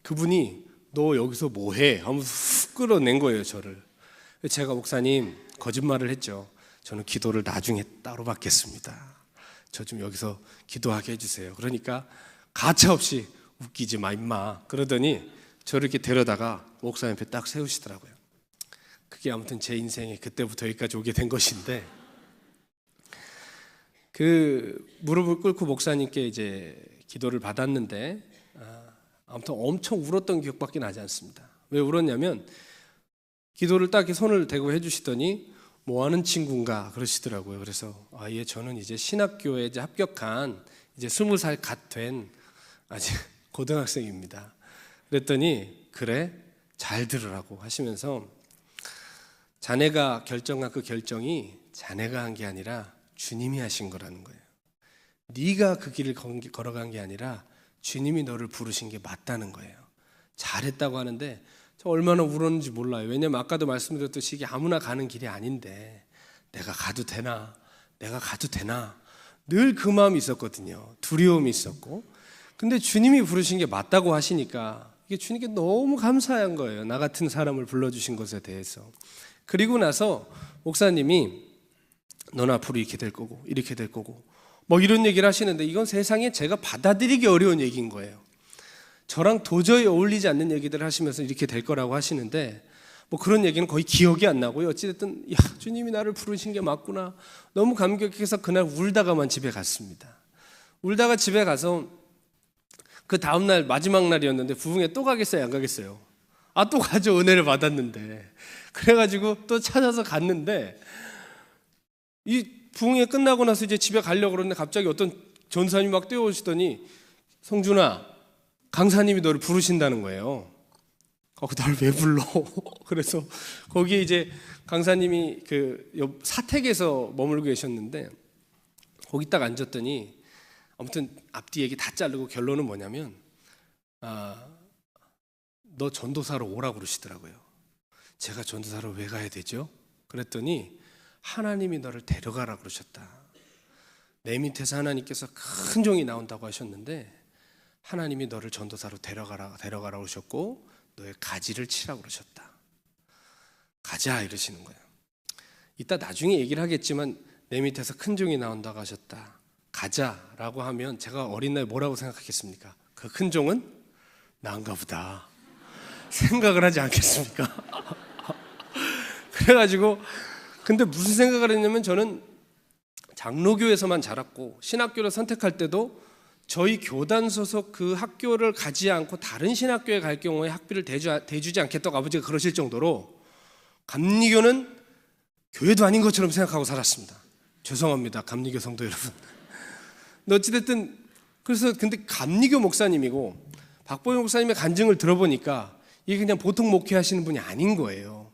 그분이 너 여기서 뭐해? 하면서 훅 끌어낸 거예요, 저를. 제가 목사님 거짓말을 했죠. 저는 기도를 나중에 따로 받겠습니다. 저 좀 여기서 기도하게 해주세요. 그러니까 가차없이 웃기지 마 임마 그러더니 저를 이렇게 데려다가 목사님 앞에 딱 세우시더라고요. 그게 아무튼 제 인생에 그때부터 여기까지 오게 된 것인데 그 무릎을 꿇고 목사님께 이제 기도를 받았는데 아무튼 엄청 울었던 기억밖에 나지 않습니다. 왜 울었냐면 기도를 딱 이렇게 손을 대고 해주시더니 뭐 하는 친구인가 그러시더라고요. 그래서 예, 저는 이제 신학교에 이제 합격한 이제 20살 갓 된 아직 고등학생입니다. 그랬더니 그래 잘 들으라고 하시면서 자네가 결정한 그 결정이 자네가 한 게 아니라 주님이 하신 거라는 거예요. 네가 그 길을 걸어간 게 아니라 주님이 너를 부르신 게 맞다는 거예요. 잘했다고 하는데 저 얼마나 울었는지 몰라요. 왜냐면 아까도 말씀드렸듯이 이게 아무나 가는 길이 아닌데 내가 가도 되나? 내가 가도 되나? 늘 그 마음이 있었거든요. 두려움이 있었고. 근데 주님이 부르신 게 맞다고 하시니까 이게 주님께 너무 감사한 거예요. 나 같은 사람을 불러주신 것에 대해서. 그리고 나서 목사님이 넌 앞으로 이렇게 될 거고 이렇게 될 거고 뭐 이런 얘기를 하시는데 이건 세상에 제가 받아들이기 어려운 얘기인 거예요. 저랑 도저히 어울리지 않는 얘기들을 하시면서 이렇게 될 거라고 하시는데 뭐 그런 얘기는 거의 기억이 안 나고요. 어찌됐든 야 주님이 나를 부르신 게 맞구나 너무 감격해서 그날 울다가만 집에 갔습니다. 울다가 집에 가서 그 다음날 마지막 날이었는데 부흥회 또 가겠어요 안 가겠어요? 또 가죠. 은혜를 받았는데. 그래가지고 또 찾아서 갔는데 이 부흥회 끝나고 나서 이제 집에 가려고 그러는데 갑자기 어떤 전사님이 막 뛰어오시더니 성준아 강사님이 너를 부르신다는 거예요. 나를 왜 불러? 그래서 거기에 이제 강사님이 그 사택에서 머물고 계셨는데 거기 딱 앉았더니 아무튼 앞뒤 얘기 다 자르고 결론은 뭐냐면 너 전도사로 오라고 그러시더라고요. 제가 전도사로 왜 가야 되죠? 그랬더니 하나님이 너를 데려가라 그러셨다. 내 밑에서 하나님께서 큰 종이 나온다고 하셨는데 하나님이 너를 전도사로 데려가라 그러셨고 너의 가지를 치라고 그러셨다. 가자 이러시는 거예요. 이따 나중에 얘기를 하겠지만 내 밑에서 큰 종이 나온다고 하셨다. 가자라고 하면 제가 어린 나이 뭐라고 생각하겠습니까? 그 큰 종은 나인가 보다 생각을 하지 않겠습니까? 그래가지고 근데 무슨 생각을 했냐면 저는 장로교에서만 자랐고 신학교를 선택할 때도 저희 교단 소속 그 학교를 가지 않고 다른 신학교에 갈 경우에 학비를 대주지 않겠다고 아버지가 그러실 정도로 감리교는 교회도 아닌 것처럼 생각하고 살았습니다. 죄송합니다 감리교 성도 여러분. 근데 어찌됐든 그래서 근데 감리교 목사님이고 박보영 목사님의 간증을 들어보니까 이게 그냥 보통 목회하시는 분이 아닌 거예요.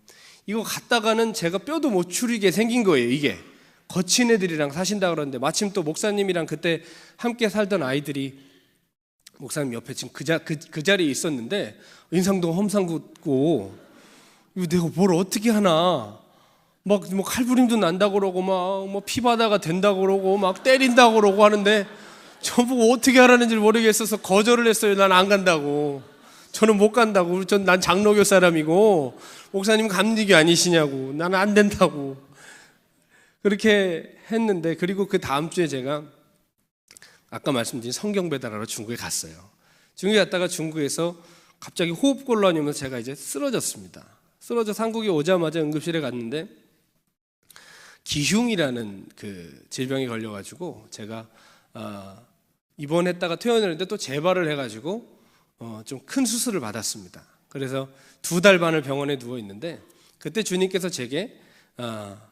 이거 갔다가는 제가 뼈도 못 추리게 생긴 거예요. 이게 거친 애들이랑 사신다 그러는데 마침 또 목사님이랑 그때 함께 살던 아이들이 목사님 옆에 지금 그 자리에 있었는데 인상도 험상궂고 이거 내가 뭘 어떻게 하나 막 뭐 칼부림도 난다고 그러고 막 뭐 피바다가 된다고 그러고 막 때린다고 그러고 하는데 저보고 어떻게 하라는지 모르겠어서 거절을 했어요. 난 안 간다고. 저는 못 간다고. 난 장로교 사람이고 목사님 감리교 아니시냐고. 나는 안 된다고. 그렇게 했는데 그리고 그 다음 주에 제가 아까 말씀드린 성경 배달하러 중국에 갔어요. 중국에 갔다가 중국에서 갑자기 호흡곤란이 오면서 제가 이제 쓰러졌습니다. 쓰러져서 한국에 오자마자 응급실에 갔는데 기흉이라는 그 질병에 걸려가지고 제가 입원했다가 퇴원을 했는데 또 재발을 해가지고 좀 큰 수술을 받았습니다. 그래서 2달 반을 병원에 누워 있는데 그때 주님께서 제게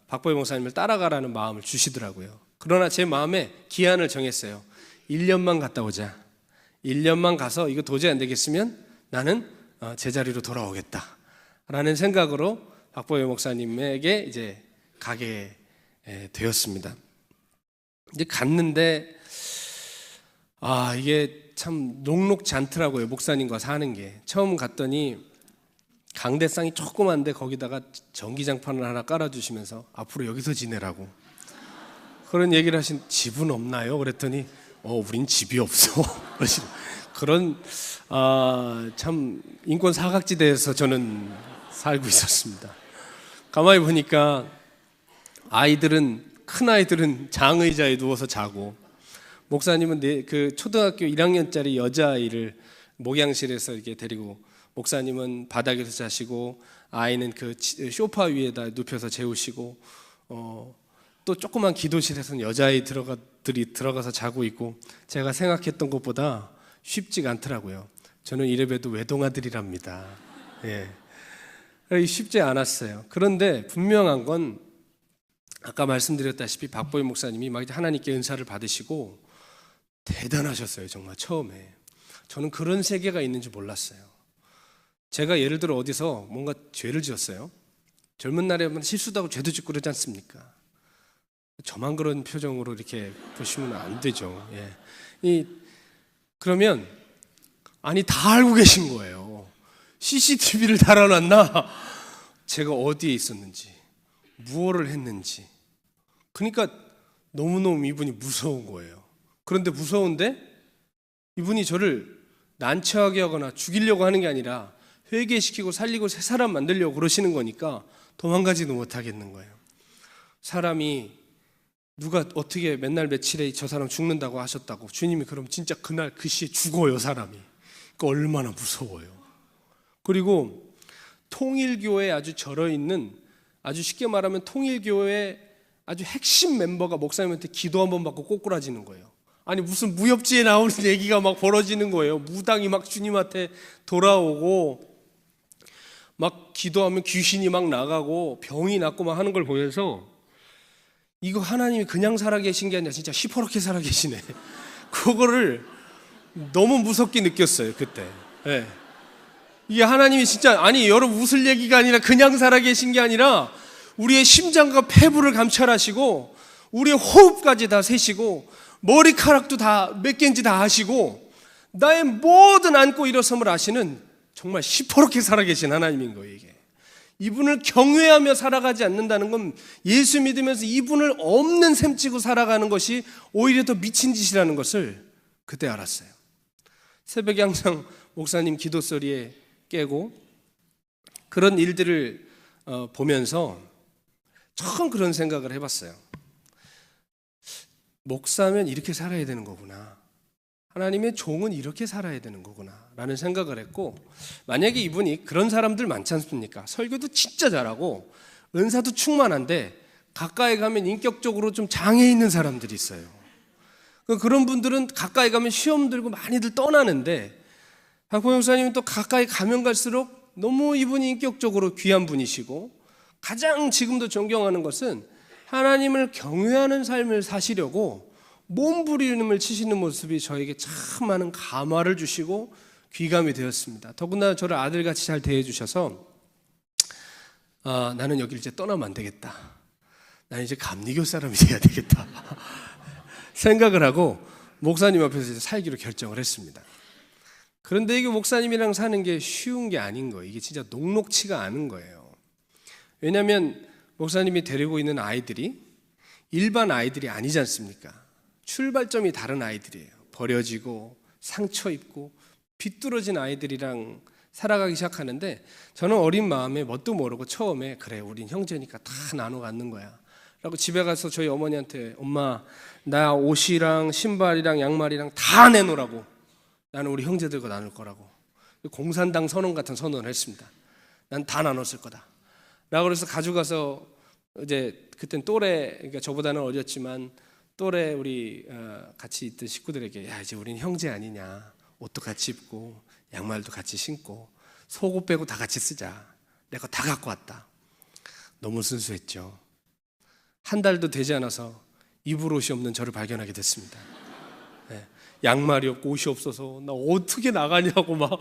박보영 목사님을 따라가라는 마음을 주시더라고요. 그러나 제 마음에 기한을 정했어요. 1년만 갔다 오자. 1년만 가서 이거 도저히 안 되겠으면 나는 제자리로 돌아오겠다 라는 생각으로 박보영 목사님에게 이제 가게 되었습니다. 이제 갔는데 이게 참 녹록지 않더라고요. 목사님과 사는 게. 처음 갔더니 강대상이 조그만데 거기다가 전기장판을 하나 깔아주시면서 앞으로 여기서 지내라고 그런 얘기를 하신. 집은 없나요? 그랬더니 우린 집이 없어. 그런 참 인권 사각지대에서 저는 살고 있었습니다. 가만히 보니까 큰 아이들은 장의자에 누워서 자고 목사님은 그 초등학교 1학년짜리 여자아이를 목양실에서 이렇게 데리고 목사님은 바닥에서 자시고 아이는 그 소파 위에다 눕혀서 재우시고 또 조그만 기도실에서는 여자아이들이 들어가서 자고 있고 제가 생각했던 것보다 쉽지가 않더라고요. 저는 이래봬도 외동아들이랍니다. 예. 쉽지 않았어요. 그런데 분명한 건 아까 말씀드렸다시피 박보희 목사님이 막 하나님께 은사를 받으시고 대단하셨어요. 정말 처음에. 저는 그런 세계가 있는지 몰랐어요. 제가 예를 들어 어디서 뭔가 죄를 지었어요. 젊은 날에 실수도 하고 죄도 짓고 그러지 않습니까? 저만 그런 표정으로 이렇게 보시면 안 되죠. 예. 그러면 아니 다 알고 계신 거예요. CCTV를 달아놨나? 제가 어디에 있었는지, 무엇을 했는지. 그러니까 너무너무 이분이 무서운 거예요. 그런데 무서운데 이분이 저를 난처하게 하거나 죽이려고 하는 게 아니라 회개시키고 살리고 새 사람 만들려고 그러시는 거니까 도망가지도 못하겠는 거예요. 사람이 누가 어떻게 맨날 며칠에 저 사람 죽는다고 하셨다고, 주님이 그럼 진짜 그날 그 시에 죽어요 사람이. 그러니까 얼마나 무서워요. 그리고 통일교회에 아주 절어있는, 아주 쉽게 말하면 통일교회의 아주 핵심 멤버가 목사님한테 기도 한번 받고 꼬꾸라지는 거예요. 아니 무슨 무협지에 나오는 얘기가 막 벌어지는 거예요. 무당이 막 주님한테 돌아오고 막 기도하면 귀신이 막 나가고 병이 낫고 막 하는 걸 보면서 이거 하나님이 그냥 살아계신 게 아니라 진짜 시퍼렇게 살아계시네. 그거를 너무 무섭게 느꼈어요 그때. 네. 이게 하나님이 진짜, 아니 여러분 웃을 얘기가 아니라 그냥 살아계신 게 아니라 우리의 심장과 폐부를 감찰하시고 우리의 호흡까지 다 세시고 머리카락도 다 몇 개인지 다 아시고 나의 모든 앉고 일어섬을 아시는 정말 시퍼렇게 살아계신 하나님인 거예요. 이게 이분을 경외하며 살아가지 않는다는 건 예수 믿으면서 이분을 없는 셈 치고 살아가는 것이 오히려 더 미친 짓이라는 것을 그때 알았어요. 새벽에 항상 목사님 기도 소리에 깨고 그런 일들을 보면서 처음 그런 생각을 해봤어요. 목사면 이렇게 살아야 되는 거구나. 하나님의 종은 이렇게 살아야 되는 거구나 라는 생각을 했고, 만약에 이분이 그런 사람들 많지 않습니까? 설교도 진짜 잘하고 은사도 충만한데 가까이 가면 인격적으로 좀 장애 있는 사람들이 있어요. 그런 분들은 가까이 가면 시험 들고 많이들 떠나는데 박보영 목사님은 또 가까이 가면 갈수록 너무 이분이 인격적으로 귀한 분이시고 가장 지금도 존경하는 것은 하나님을 경외하는 삶을 사시려고 몸부림을 치시는 모습이 저에게 참 많은 감화를 주시고 귀감이 되었습니다. 더군다나 저를 아들같이 잘 대해주셔서 나는 여기를 이제 떠나면 안 되겠다. 나는 이제 감리교 사람이 돼야 되겠다. 생각을 하고 목사님 앞에서 이제 살기로 결정을 했습니다. 그런데 이게 목사님이랑 사는 게 쉬운 게 아닌 거예요. 이게 진짜 녹록치가 않은 거예요. 왜냐하면 목사님이 데리고 있는 아이들이 일반 아이들이 아니지 않습니까? 출발점이 다른 아이들이에요. 버려지고 상처 입고 비뚤어진 아이들이랑 살아가기 시작하는데 저는 어린 마음에 뭣도 모르고 처음에 그래 우린 형제니까 다 나눠 갖는 거야 라고 집에 가서 저희 어머니한테 엄마 나 옷이랑 신발이랑 양말이랑 다 내놓으라고, 나는 우리 형제들과 나눌 거라고 공산당 선언 같은 선언을 했습니다. 난 다 나눴을 거다 라고 그래서 가져가서 이제 그땐 또래, 그러니까 저보다는 어렸지만 또래 우리 같이 있던 식구들에게 야 이제 우린 형제 아니냐, 옷도 같이 입고 양말도 같이 신고 속옷 빼고 다 같이 쓰자, 내 거 다 갖고 왔다. 너무 순수했죠. 한 달도 되지 않아서 입을 옷이 없는 저를 발견하게 됐습니다. 네. 양말이 없고 옷이 없어서 나 어떻게 나가냐고 막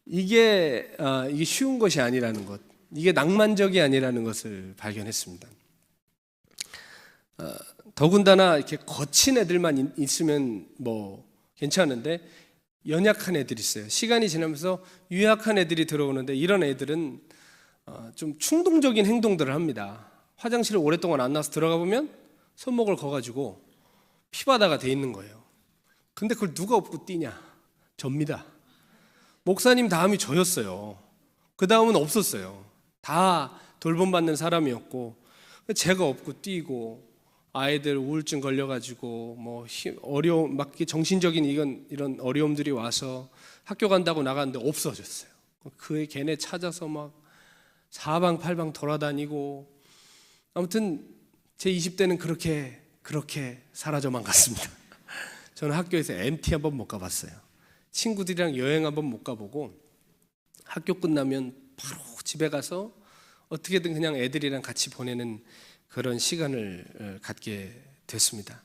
이게 쉬운 것이 아니라는 것, 이게 낭만적이 아니라는 것을 발견했습니다. 더군다나 이렇게 거친 애들만 있으면 뭐 괜찮은데 연약한 애들이 있어요. 시간이 지나면서 유약한 애들이 들어오는데 이런 애들은 좀 충동적인 행동들을 합니다. 화장실을 오랫동안 안 나와서 들어가 보면 손목을 거가지고 피바다가 돼 있는 거예요. 근데 그걸 누가 업고 뛰냐? 접니다. 목사님 다음이 저였어요. 그 다음은 없었어요. 다 돌봄받는 사람이었고 제가 업고 뛰고 아이들 우울증 걸려가지고 뭐 어려움, 막 정신적인 이런 어려움들이 와서 학교 간다고 나갔는데 없어졌어요. 그 걔네 찾아서 막 사방팔방 돌아다니고 아무튼 제 20대는 그렇게 사라져만 갔습니다. 저는 학교에서 MT 한번 못 가봤어요. 친구들이랑 여행 한번 못 가보고 학교 끝나면 바로 집에 가서 어떻게든 그냥 애들이랑 같이 보내는 그런 시간을 갖게 됐습니다.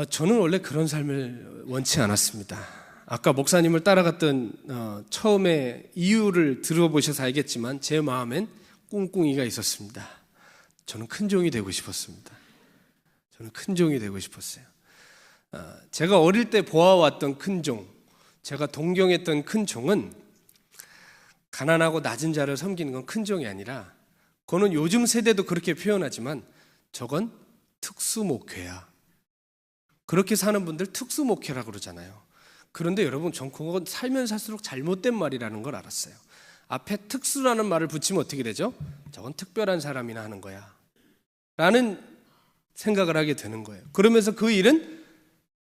저는 원래 그런 삶을 원치 않았습니다. 아까 목사님을 따라갔던 처음에 이유를 들어보셔서 알겠지만 제 마음엔 꿍꿍이가 있었습니다. 저는 큰 종이 되고 싶었습니다. 저는 큰 종이 되고 싶었어요. 제가 어릴 때 보아왔던 큰 종, 제가 동경했던 큰 종은 가난하고 낮은 자를 섬기는 건 큰 종이 아니라, 그거는 요즘 세대도 그렇게 표현하지만 저건 특수목회야. 그렇게 사는 분들 특수목회라고 그러잖아요. 그런데 여러분, 전 그건 살면 살수록 잘못된 말이라는 걸 알았어요. 앞에 특수라는 말을 붙이면 어떻게 되죠? 저건 특별한 사람이나 하는 거야 라는 생각을 하게 되는 거예요. 그러면서 그 일은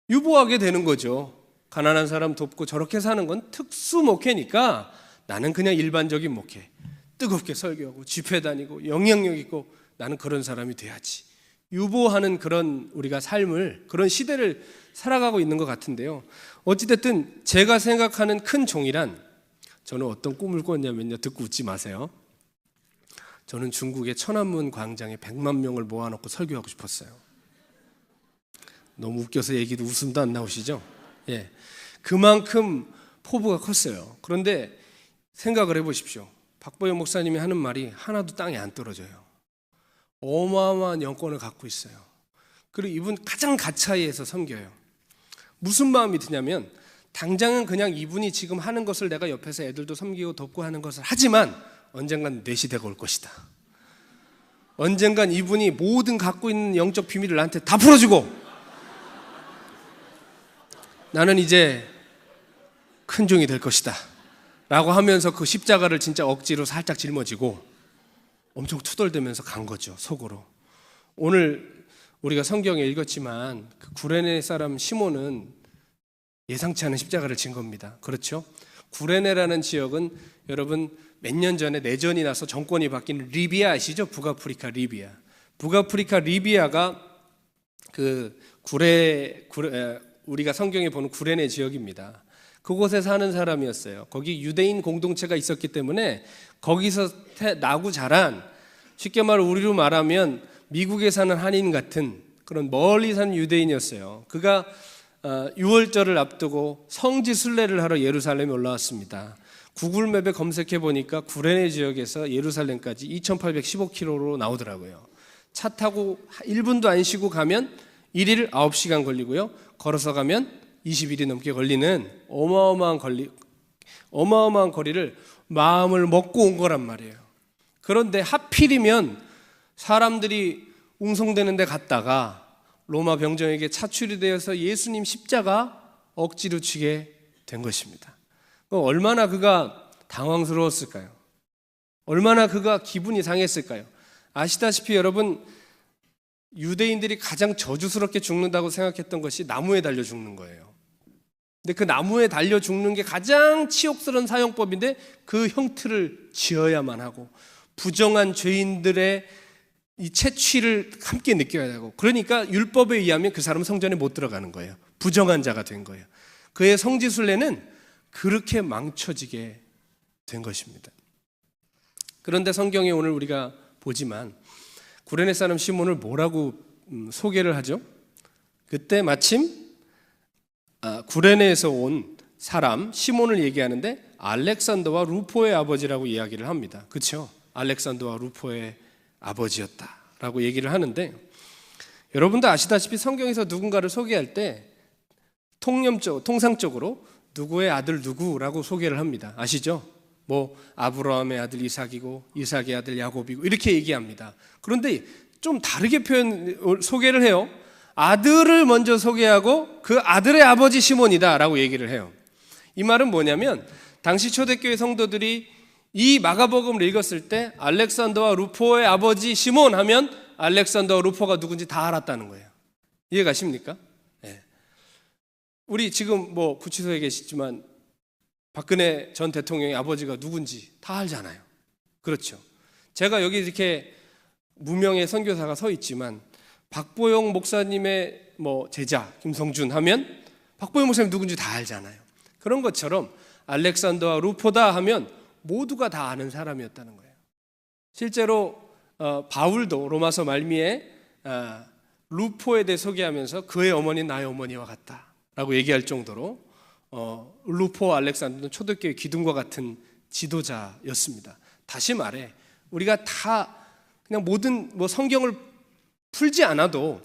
유보하게 되는 거죠. 가난한 사람 돕고 저렇게 사는 건 특수목회니까 나는 그냥 일반적인 목회, 뜨겁게 설교하고 집회 다니고 영향력 있고 나는 그런 사람이 돼야지, 유보하는 그런 우리가 삶을, 그런 시대를 살아가고 있는 것 같은데요. 어찌됐든 제가 생각하는 큰 종이란, 저는 어떤 꿈을 꿨냐면요, 듣고 웃지 마세요. 저는 중국의 천안문 광장에 100만 명을 모아놓고 설교하고 싶었어요. 너무 웃겨서 얘기도 웃음도 안 나오시죠? 예, 그만큼 포부가 컸어요. 그런데 생각을 해보십시오. 박보영 목사님이 하는 말이 하나도 땅에 안 떨어져요. 어마어마한 영권을 갖고 있어요. 그리고 이분 가장 가차이에서 섬겨요. 무슨 마음이 드냐면, 당장은 그냥 이분이 지금 하는 것을 내가 옆에서 애들도 섬기고 돕고 하는 것을 하지만 언젠간 내 시대가 올 것이다. 언젠간 이분이 모든 갖고 있는 영적 비밀을 나한테 다 풀어주고 나는 이제 큰 종이 될 것이다 라고 하면서 그 십자가를 진짜 억지로 살짝 짊어지고 엄청 투덜대면서 간 거죠, 속으로. 오늘 우리가 성경에 읽었지만 그 구레네 사람 시몬은 예상치 않은 십자가를 진 겁니다. 그렇죠? 구레네라는 지역은 여러분 몇 년 전에 내전이 나서 정권이 바뀐 리비아 아시죠? 북아프리카 리비아. 북아프리카 리비아가 그 우리가 성경에 보는 구레네 지역입니다. 그곳에 사는 사람이었어요. 거기 유대인 공동체가 있었기 때문에 거기서 나고 자란, 쉽게 우리로 말하면 미국에 사는 한인 같은 그런 멀리 사는 유대인이었어요. 그가 6월절을 앞두고 성지 순례를 하러 예루살렘에 올라왔습니다. 구글맵에 검색해 보니까 구레네 지역에서 예루살렘까지 2815km로 나오더라고요. 차 타고 1분도 안 쉬고 가면 1일 9시간 걸리고요. 걸어서 가면 20일이 넘게 걸리는 어마어마한 거리를 마음을 먹고 온 거란 말이에요. 그런데 하필이면 사람들이 웅성대는 데 갔다가 로마 병정에게 차출이 되어서 예수님 십자가 억지로 쥐게 된 것입니다. 얼마나 그가 당황스러웠을까요? 얼마나 그가 기분이 상했을까요? 아시다시피 여러분, 유대인들이 가장 저주스럽게 죽는다고 생각했던 것이 나무에 달려 죽는 거예요. 근데 그 나무에 달려 죽는 게 가장 치욕스러운 사형법인데 그 형틀을 지어야만 하고 부정한 죄인들의 이 채취를 함께 느껴야 하고, 그러니까 율법에 의하면 그 사람은 성전에 못 들어가는 거예요. 부정한 자가 된 거예요. 그의 성지순례는 그렇게 망쳐지게 된 것입니다. 그런데 성경에 오늘 우리가 보지만 구레네 사람 시몬을 뭐라고 소개를 하죠? 그때 마침 구레네에서 온 사람 시몬을 얘기하는데 알렉산더와 루포의 아버지라고 이야기를 합니다. 그렇죠? 알렉산더와 루포의 아버지였다라고 얘기를 하는데, 여러분도 아시다시피 성경에서 누군가를 소개할 때 통상적으로 누구의 아들 누구라고 소개를 합니다. 아시죠? 아브라함의 아들 이삭이고 이삭의 아들 야곱이고 이렇게 얘기합니다. 그런데 좀 다르게 소개를 해요. 아들을 먼저 소개하고 그 아들의 아버지 시몬이다 라고 얘기를 해요. 이 말은 뭐냐면, 당시 초대교회 성도들이 이 마가복음을 읽었을 때 알렉산더와 루포의 아버지 시몬 하면 알렉산더와 루포가 누군지 다 알았다는 거예요. 이해가십니까? 네. 우리 지금 구치소에 계시지만 박근혜 전 대통령의 아버지가 누군지 다 알잖아요. 그렇죠? 제가 여기 이렇게 무명의 선교사가 서 있지만 박보영 목사님의 제자 김성준 하면 박보영 목사님 누군지 다 알잖아요. 그런 것처럼 알렉산더와 루포다 하면 모두가 다 아는 사람이었다는 거예요. 실제로 바울도 로마서 말미에 루포에 대해 소개하면서 그의 어머니는 나의 어머니와 같다라고 얘기할 정도로 루포와 알렉산더는 초대교회 기둥과 같은 지도자였습니다. 다시 말해 우리가 다 그냥 모든 성경을 풀지 않아도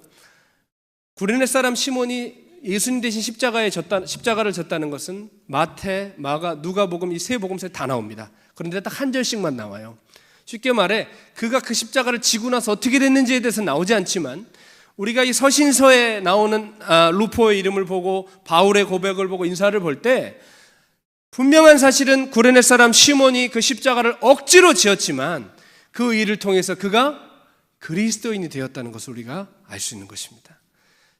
구레네 사람 시몬이 예수님 대신 십자가를 졌다는 것은 마태, 마가, 누가복음 이 세 복음서에 다 나옵니다. 그런데 딱 한 절씩만 나와요. 쉽게 말해 그가 그 십자가를 지고 나서 어떻게 됐는지에 대해서 나오지 않지만 우리가 이 서신서에 나오는 루포의 이름을 보고 바울의 고백을 보고 인사를 볼 때 분명한 사실은 구레네 사람 시몬이 그 십자가를 억지로 지었지만 그 일을 통해서 그가 그리스도인이 되었다는 것을 우리가 알 수 있는 것입니다.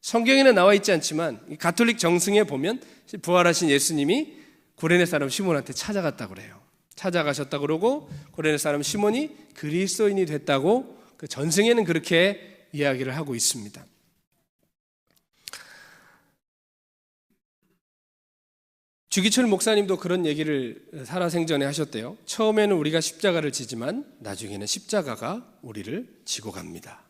성경에는 나와 있지 않지만 가톨릭 정승에 보면 부활하신 예수님이 구레네 사람 시몬한테 찾아갔다고 그래요. 찾아가셨다고 그러고 구레네 사람 시몬이 그리스도인이 됐다고 그 전승에는 그렇게 이야기를 하고 있습니다. 주기철 목사님도 그런 얘기를 살아생전에 하셨대요. 처음에는 우리가 십자가를 지지만 나중에는 십자가가 우리를 지고 갑니다.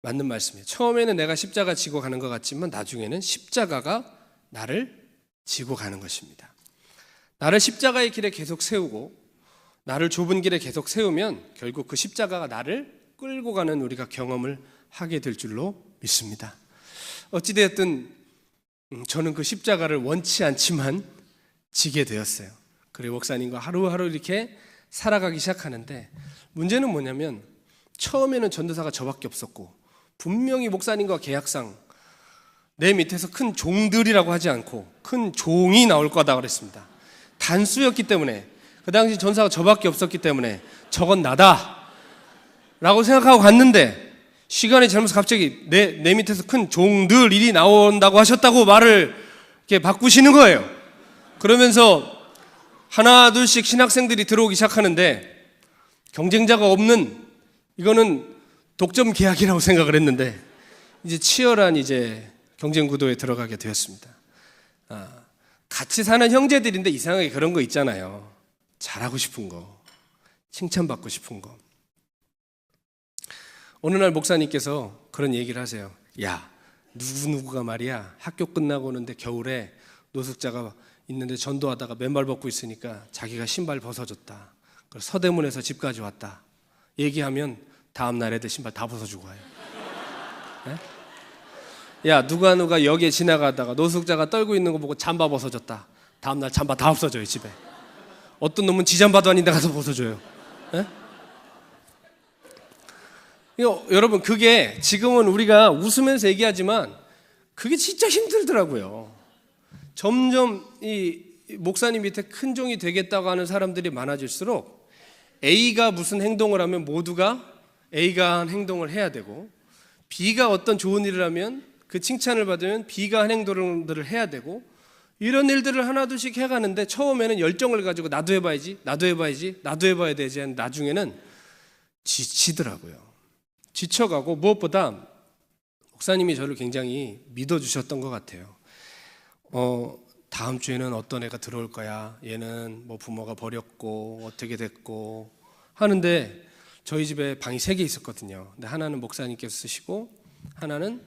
맞는 말씀이에요. 처음에는 내가 십자가 지고 가는 것 같지만 나중에는 십자가가 나를 지고 가는 것입니다. 나를 십자가의 길에 계속 세우고 나를 좁은 길에 계속 세우면 결국 그 십자가가 나를 끌고 가는 우리가 경험을 하게 될 줄로 믿습니다. 어찌되었든 저는 그 십자가를 원치 않지만 지게 되었어요. 그리고 목사님과 하루하루 이렇게 살아가기 시작하는데 문제는 뭐냐면 처음에는 전도사가 저밖에 없었고 분명히 목사님과 계약상 내 밑에서 큰 종들이라고 하지 않고 큰 종이 나올 거다 그랬습니다. 단수였기 때문에 그 당시 전사가 저밖에 없었기 때문에 저건 나다 라고 생각하고 갔는데 시간이 지나면서 갑자기 내 밑에서 큰 종들이 나온다고 하셨다고 말을 이렇게 바꾸시는 거예요. 그러면서 하나 둘씩 신학생들이 들어오기 시작하는데 경쟁자가 없는 이거는 독점 계약이라고 생각을 했는데 이제 치열한 경쟁 구도에 들어가게 되었습니다. 같이 사는 형제들인데 이상하게 그런 거 있잖아요. 잘하고 싶은 거, 칭찬받고 싶은 거. 어느 날 목사님께서 그런 얘기를 하세요. 야, 누구누구가 말이야 학교 끝나고 오는데 겨울에 노숙자가 있는데 전도하다가 맨발 벗고 있으니까 자기가 신발 벗어줬다. 그래서 서대문에서 집까지 왔다. 얘기하면 다음날 애들 신발 다 벗어주고 와요. 네? 야, 누가 여기에 지나가다가 노숙자가 떨고 있는 거 보고 잠바 벗어줬다. 다음날 잠바 다 없어져요, 집에. 어떤 놈은 지 잠바도 아닌데 가서 벗어줘요. 네? 여러분, 그게 지금은 우리가 웃으면서 얘기하지만 그게 진짜 힘들더라고요. 점점 이 목사님 밑에 큰 종이 되겠다고 하는 사람들이 많아질수록 A가 무슨 행동을 하면 모두가 A가 한 행동을 해야 되고 B가 어떤 좋은 일을 하면 그 칭찬을 받으면 B가 한 행동들을 해야 되고 이런 일들을 하나둘씩 해가는데 처음에는 열정을 가지고 나도 해봐야지 나도 해봐야 되지 하는 나중에는 지치더라고요. 지쳐가고 무엇보다 목사님이 저를 굉장히 믿어주셨던 것 같아요. 다음 주에는 어떤 애가 들어올 거야. 얘는 뭐 부모가 버렸고 어떻게 됐고 하는데 저희 집에 방이 3개 있었거든요. 근데 하나는 목사님께서 쓰시고 하나는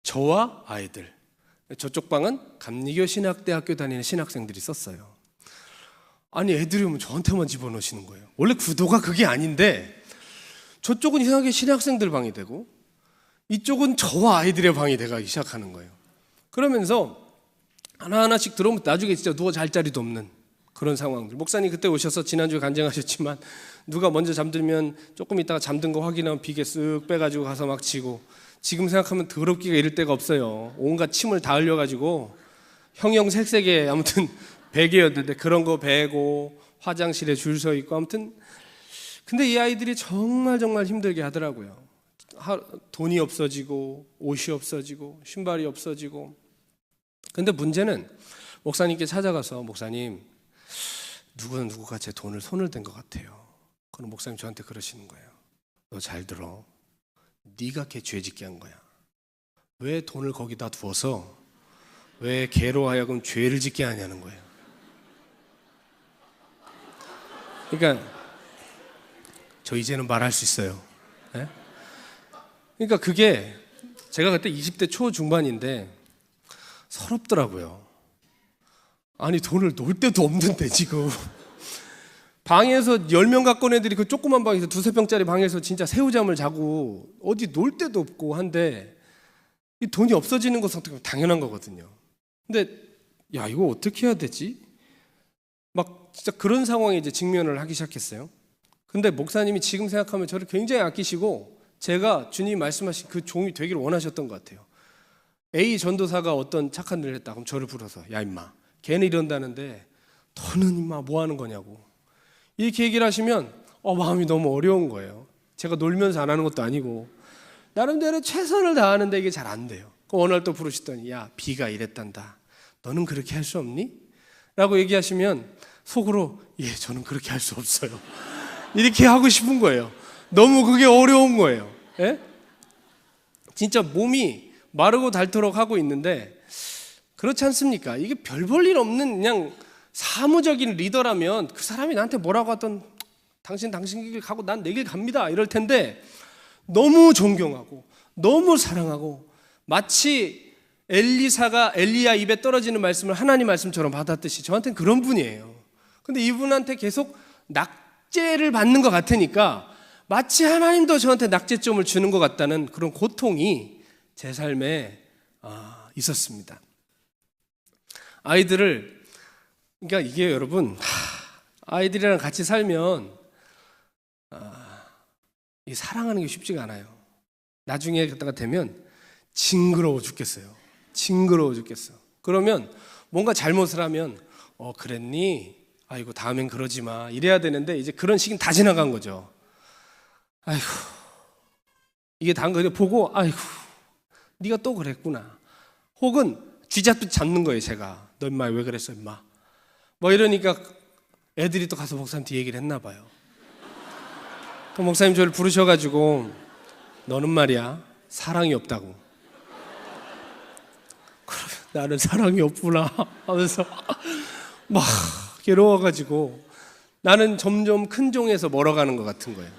저와 아이들. 저쪽 방은 감리교 신학대학교 다니는 신학생들이 썼어요. 아니 애들이 오면 저한테만 집어넣으시는 거예요. 원래 구도가 그게 아닌데 저쪽은 이상하게 신학생들 방이 되고 이쪽은 저와 아이들의 방이 돼가기 시작하는 거예요. 그러면서 하나하나씩 들어오면 나중에 진짜 누워 잘 자리도 없는 그런 상황들. 목사님 그때 오셔서 지난주에 간증하셨지만 누가 먼저 잠들면 조금 있다가 잠든 거 확인하면 비계 쓱 빼가지고 가서 막 치고 지금 생각하면 더럽기가 이를 데가 없어요. 온갖 침을 다 흘려가지고 형형색색의 아무튼 베개였는데 그런 거 베고 화장실에 줄 서 있고 아무튼 근데 이 아이들이 정말 힘들게 하더라고요. 돈이 없어지고 옷이 없어지고 신발이 없어지고 근데 문제는 목사님께 찾아가서 목사님 누구가 제 돈을 손을 댄 것 같아요. 그럼 목사님 저한테 그러시는 거예요. 너 잘 들어. 네가 걔 죄짓게 한 거야. 왜 돈을 거기다 두어서 왜 개로 하여금 죄를 짓게 하냐는 거예요. 그러니까 저 이제는 말할 수 있어요. 네? 그러니까 그게 제가 그때 20대 초중반인데 서럽더라고요. 아니 돈을 놀 데도 없는데 지금 방에서 10명 갖고 온 애들이 그 조그만 방에서 2~3평짜리 방에서 진짜 새우잠을 자고 어디 놀 데도 없고 한데 이 돈이 없어지는 것은 당연한 거거든요. 근데 야 이거 어떻게 해야 되지? 막 진짜 그런 상황에 이제 직면을 하기 시작했어요. 근데 목사님이 지금 생각하면 저를 굉장히 아끼시고 제가 주님이 말씀하신 그 종이 되기를 원하셨던 것 같아요. A 전도사가 어떤 착한 일을 했다. 그럼 저를 불러서 야 임마 걔는 이런다는데 너는 임마 뭐 하는 거냐고 이렇게 얘기를 하시면 마음이 너무 어려운 거예요. 제가 놀면서 안 하는 것도 아니고 나름대로 최선을 다하는데 이게 잘 안 돼요. 어느 날 또 부르시더니 야 B가 이랬단다. 너는 그렇게 할 수 없니? 라고 얘기하시면 속으로 예 저는 그렇게 할 수 없어요. 이렇게 하고 싶은 거예요. 너무 그게 어려운 거예요. 예? 진짜 몸이 마르고 닳도록 하고 있는데 그렇지 않습니까? 이게 별 볼 일 없는 그냥 사무적인 리더라면 그 사람이 나한테 뭐라고 하던 당신 길 가고 난 내 길 갑니다 이럴 텐데 너무 존경하고 너무 사랑하고 마치 엘리사가 엘리야 입에 떨어지는 말씀을 하나님 말씀처럼 받았듯이 저한테는 그런 분이에요. 근데 이분한테 계속 낙제를 받는 것 같으니까 마치 하나님도 저한테 낙제점을 주는 것 같다는 그런 고통이 제 삶에 있었습니다. 아이들을 그러니까 이게 여러분 아이들이랑 같이 살면 이 사랑하는 게 쉽지가 않아요. 나중에 그때가 되면 징그러워 죽겠어요. 징그러워 죽겠어. 그러면 뭔가 잘못을 하면 그랬니? 아이고 다음엔 그러지 마 이래야 되는데 이제 그런 시기는 다 지나간 거죠. 아이고 이게 다 그냥 보고 아이고 네가 또 그랬구나. 혹은 쥐잡는 거예요. 제가 너 임마 왜 그랬어 임마 뭐 이러니까 애들이 또 가서 목사님한테 얘기를 했나 봐요. 그 목사님 저를 부르셔가지고 너는 말이야 사랑이 없다고. 그러면 나는 사랑이 없구나 하면서 막 괴로워가지고 나는 점점 큰 종에서 멀어가는 것 같은 거예요.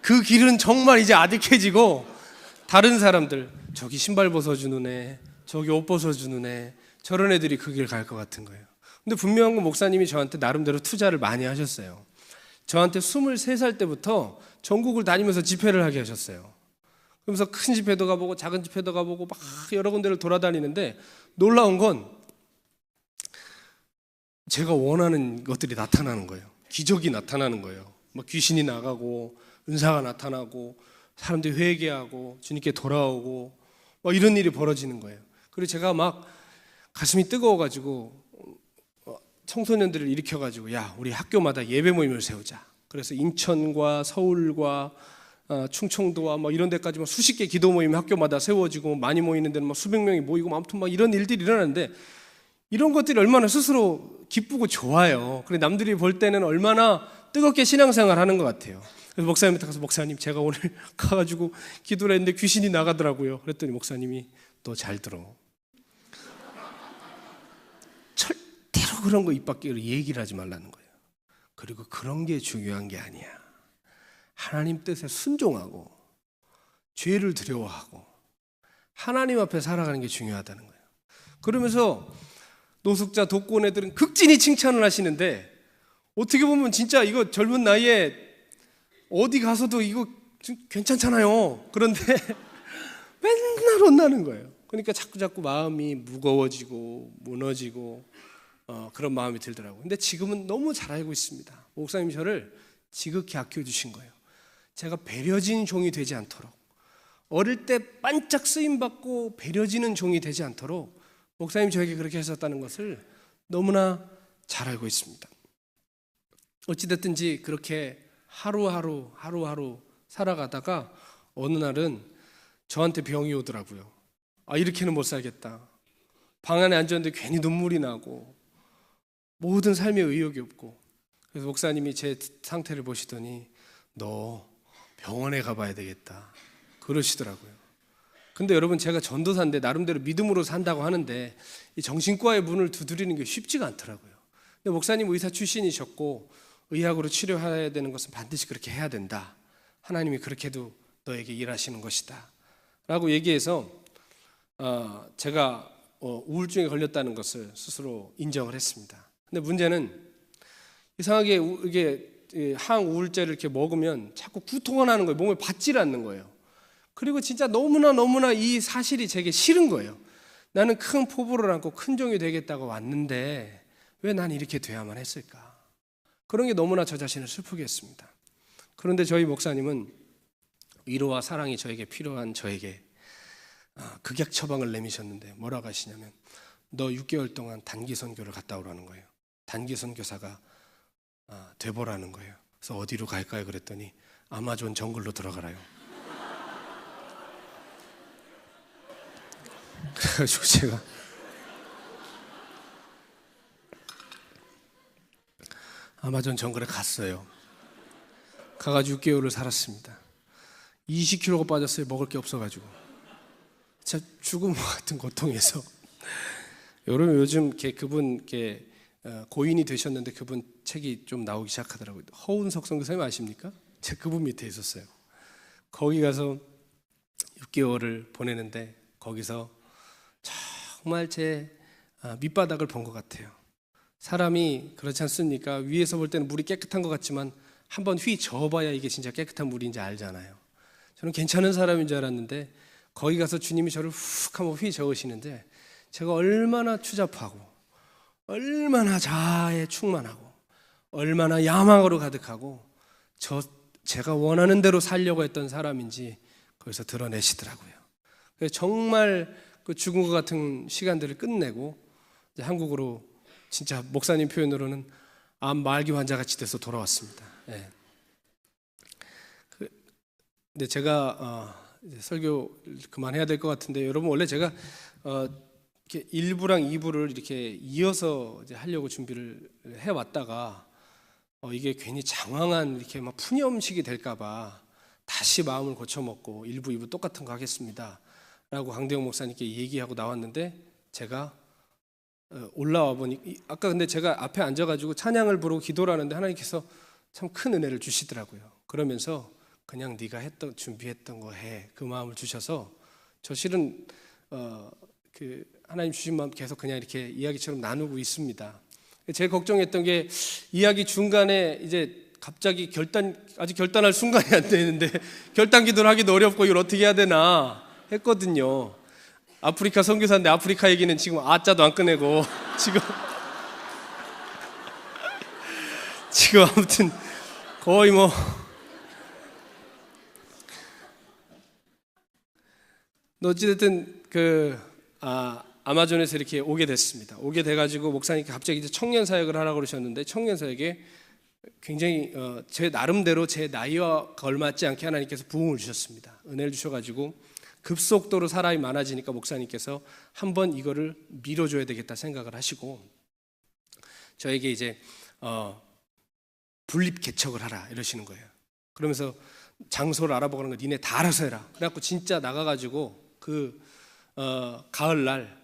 그 길은 정말 이제 아득해지고 다른 사람들 저기 신발 벗어주는 애 저기 옷 벗어주는 애 저런 애들이 그 길 갈 것 같은 거예요. 근데 분명한 건 목사님이 저한테 나름대로 투자를 많이 하셨어요. 저한테 23살 때부터 전국을 다니면서 집회를 하게 하셨어요. 그러면서 큰 집회도 가보고 작은 집회도 가보고 막 여러 군데를 돌아다니는데 놀라운 건 제가 원하는 것들이 나타나는 거예요. 기적이 나타나는 거예요. 막 귀신이 나가고 은사가 나타나고 사람들이 회개하고 주님께 돌아오고 막 이런 일이 벌어지는 거예요. 그리고 제가 막 가슴이 뜨거워가지고 청소년들을 일으켜가지고 야 우리 학교마다 예배 모임을 세우자. 그래서 인천과 서울과 충청도와 뭐 이런 데까지 수십 개 기도 모임이 학교마다 세워지고 많이 모이는 데는 수백 명이 모이고 아무튼 막 이런 일들이 일어나는데 이런 것들이 얼마나 스스로 기쁘고 좋아요. 그리고 남들이 볼 때는 얼마나 뜨겁게 신앙생활 하는 것 같아요. 그래서 목사님한테 가서 목사님 제가 오늘 가가지고 기도를 했는데 귀신이 나가더라고요. 그랬더니 목사님이 너 잘 들어. 절대로 그런 거 입 밖에 얘기를 하지 말라는 거예요. 그리고 그런 게 중요한 게 아니야. 하나님 뜻에 순종하고 죄를 두려워하고 하나님 앞에 살아가는 게 중요하다는 거예요. 그러면서 노숙자 독거온 애들은 극진히 칭찬을 하시는데 어떻게 보면 진짜 이거 젊은 나이에 어디 가서도 이거 괜찮잖아요. 그런데 맨날 혼나는 거예요. 그러니까 자꾸 마음이 무거워지고 무너지고 그런 마음이 들더라고요. 근데 지금은 너무 잘 알고 있습니다. 목사님이 저를 지극히 아껴주신 거예요. 제가 배려진 종이 되지 않도록 어릴 때 반짝 쓰임받고 배려지는 종이 되지 않도록 목사님이 저에게 그렇게 하셨다는 것을 너무나 잘 알고 있습니다. 어찌됐든지 그렇게 하루하루 살아가다가 어느 날은 저한테 병이 오더라고요. 이렇게는 못 살겠다. 방 안에 앉았는데 괜히 눈물이 나고 모든 삶에 의욕이 없고 그래서 목사님이 제 상태를 보시더니 너 병원에 가봐야 되겠다 그러시더라고요. 근데 여러분, 제가 전도사인데 나름대로 믿음으로 산다고 하는데 이 정신과의 문을 두드리는 게 쉽지가 않더라고요. 근데 목사님 의사 출신이셨고 의학으로 치료해야 되는 것은 반드시 그렇게 해야 된다. 하나님이 그렇게도 너에게 일하시는 것이다 라고 얘기해서 제가 우울증에 걸렸다는 것을 스스로 인정을 했습니다. 근데 문제는 이상하게 이게 항우울제를 이렇게 먹으면 자꾸 구토가 나는 거예요. 몸에 받질 않는 거예요. 그리고 진짜 너무나 이 사실이 제게 싫은 거예요. 나는 큰 포부를 안고 큰 종이 되겠다고 왔는데 왜 난 이렇게 돼야만 했을까? 그런 게 너무나 저 자신을 슬프게 했습니다. 그런데 저희 목사님은 위로와 사랑이 저에게 필요한 저에게 극약 처방을 내미셨는데 뭐라고 하시냐면 너 6개월 동안 단기 선교를 갔다 오라는 거예요. 단기 선교사가 돼보라는 거예요. 그래서 어디로 갈까요? 그랬더니 아마존 정글로 들어가라요. 그래가지고 제가 아마존 정글에 갔어요. 가가지고 6개월을 살았습니다. 20kg가 빠졌어요. 먹을 게 없어가지고 진짜 죽음 같은 고통에서. 여러분 요즘 그분 고인이 되셨는데 그분 책이 좀 나오기 시작하더라고요. 허운석 선교사님 아십니까? 제가 그분 밑에 있었어요. 거기 가서 6개월을 보내는데 거기서 정말 제 밑바닥을 본 것 같아요. 사람이 그렇지 않습니까? 위에서 볼 때는 물이 깨끗한 것 같지만 한번 휘 저어봐야 이게 진짜 깨끗한 물인지 알잖아요. 저는 괜찮은 사람인 줄 알았는데 거기 가서 주님이 저를 훅 한번 휘 저으시는데 제가 얼마나 추잡하고 얼마나 자아에 충만하고 얼마나 야망으로 가득하고 제가 원하는 대로 살려고 했던 사람인지 거기서 드러내시더라고요. 그래서 정말 그 죽은 것 같은 시간들을 끝내고 이제 한국으로 진짜 목사님 표현으로는 암 말기 환자같이 돼서 돌아왔습니다. 예. 근데 제가 이제 설교 그만해야 될 것 같은데 여러분 원래 제가 이렇게 1부랑 2부를 이렇게 이어서 이제 하려고 준비를 해왔다가 이게 괜히 장황한 이렇게 막 푸념식이 될까봐 다시 마음을 고쳐먹고 1부, 2부 똑같은 거 하겠습니다 라고 강대영 목사님께 얘기하고 나왔는데 제가 올라와 보니 아까 근데 제가 앞에 앉아가지고 찬양을 부르고 기도를 하는데 하나님께서 참 큰 은혜를 주시더라고요. 그러면서 그냥 네가 준비했던 거 해, 그 마음을 주셔서 저 실은 그 하나님 주신 마음 계속 그냥 이렇게 이야기처럼 나누고 있습니다. 제가 걱정했던 게 이야기 중간에 이제 갑자기 아직 결단할 순간이 안 되는데 결단 기도를 하기도 어렵고 이걸 어떻게 해야 되나 했거든요. 아프리카 선교사인데 아프리카 얘기는 지금 아자도 안 꺼내고 지금 아무튼 거의 뭐 어찌됐든 아마존에서 이렇게 오게 됐습니다. 오게 돼가지고 목사님께 갑자기 이제 청년 사역을 하라고 그러셨는데 청년 사역에 굉장히 제 나름대로 제 나이와 걸맞지 않게 하나님께서 부흥을 주셨습니다. 은혜를 주셔가지고 급속도로 사람이 많아지니까 목사님께서 한번 이거를 밀어줘야 되겠다 생각을 하시고 저에게 이제 분립 개척을 하라 이러시는 거예요. 그러면서 장소를 알아보는 거 니네 다 알아서 해라. 그래갖고 진짜 나가가지고 가을날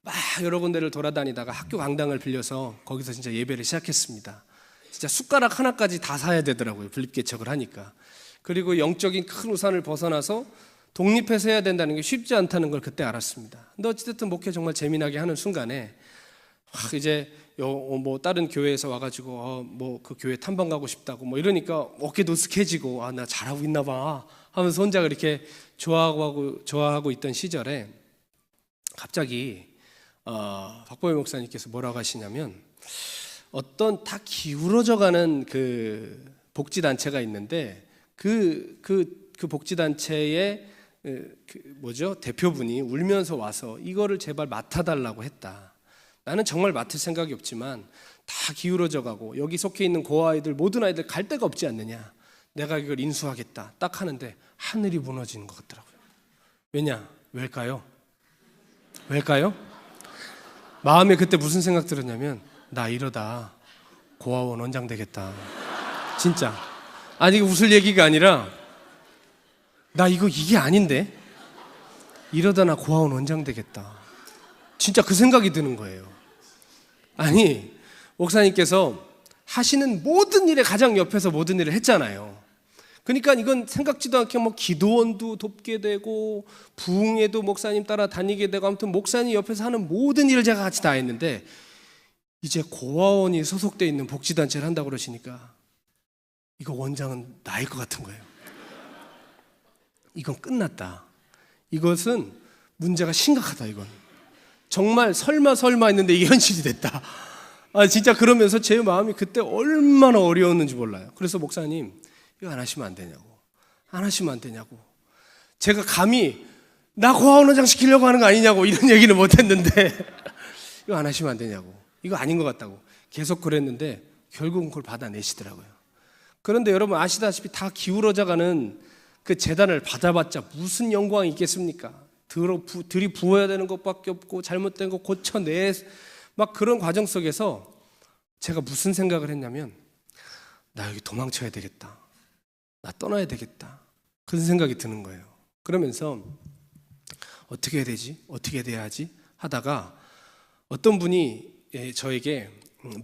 막 여러 군데를 돌아다니다가 학교 강당을 빌려서 거기서 진짜 예배를 시작했습니다. 진짜 숟가락 하나까지 다 사야 되더라고요. 분립 개척을 하니까. 그리고 영적인 큰 우산을 벗어나서 독립해서 해야 된다는 게 쉽지 않다는 걸 그때 알았습니다. 근데 어찌됐든 목회 정말 재미나게 하는 순간에 이제 뭐 다른 교회에서 와가지고 뭐 그 교회 탐방 가고 싶다고 뭐 이러니까 어깨도 으쓱해지고 나 잘하고 있나 봐 하면서 혼자 그렇게 좋아하고 있던 시절에 갑자기 박보영 목사님께서 뭐라고 하시냐면 어떤 다 기울어져가는 그 복지단체가 있는데 그 복지단체의 대표분이 울면서 와서 이거를 제발 맡아달라고 했다. 나는 정말 맡을 생각이 없지만 다 기울어져 가고 여기 속해 있는 고아이들 모든 아이들 갈 데가 없지 않느냐. 내가 이걸 인수하겠다. 딱 하는데 하늘이 무너지는 것 같더라고요. 왜냐? 왜일까요? 마음에 그때 무슨 생각 들었냐면 나 이러다 고아원 원장 되겠다. 진짜. 아니 이거 웃을 얘기가 아니라 나 이게 아닌데 이러다 나 고아원 원장 되겠다. 진짜 그 생각이 드는 거예요. 아니, 목사님께서 하시는 모든 일에 가장 옆에서 모든 일을 했잖아요. 그러니까 이건 생각지도 않게 뭐 기도원도 돕게 되고 부흥회도 목사님 따라 다니게 되고 아무튼 목사님 옆에서 하는 모든 일을 제가 같이 다 했는데 이제 고아원이 소속되어 있는 복지단체를 한다고 그러시니까 이거 원장은 나일 것 같은 거예요. 이건 끝났다. 이것은 문제가 심각하다. 이건 정말 설마 했는데 이게 현실이 됐다. 진짜 그러면서 제 마음이 그때 얼마나 어려웠는지 몰라요. 그래서 목사님 이거 안 하시면 안 되냐고. 안 하시면 안 되냐고. 제가 감히 나 고아원 원장 시키려고 하는 거 아니냐고 이런 얘기는 못했는데 이거 안 하시면 안 되냐고. 이거 아닌 것 같다고 계속 그랬는데 결국은 그걸 받아내시더라고요. 그런데 여러분 아시다시피 다 기울어져가는 그 재단을 받아봤자 무슨 영광이 있겠습니까? 들이부어야 되는 것밖에 없고 잘못된 거 고쳐내 막 그런 과정 속에서 제가 무슨 생각을 했냐면 나 여기 도망쳐야 되겠다. 나 떠나야 되겠다. 그런 생각이 드는 거예요. 그러면서 어떻게 해야 되지? 어떻게 돼야 하지? 하다가 어떤 분이 저에게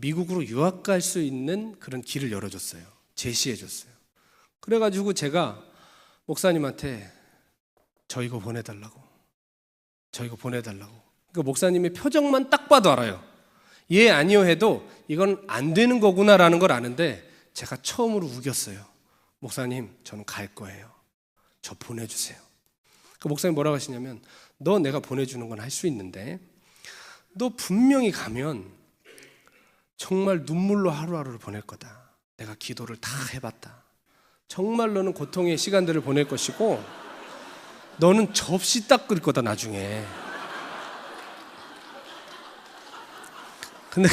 미국으로 유학 갈 수 있는 그런 길을 열어줬어요. 제시해줬어요. 그래가지고 제가 목사님한테 저 이거 보내달라고. 그러니까 목사님의 표정만 딱 봐도 알아요. 예 아니요 해도 이건 안 되는 거구나라는 걸 아는데 제가 처음으로 우겼어요. 목사님 저는 갈 거예요. 저 보내주세요. 그 목사님 뭐라고 하시냐면 너 내가 보내주는 건 할 수 있는데 너 분명히 가면 정말 눈물로 하루하루를 보낼 거다. 내가 기도를 다 해봤다. 정말 너는 고통의 시간들을 보낼 것이고 너는 접시 닦을 거다 나중에. 근데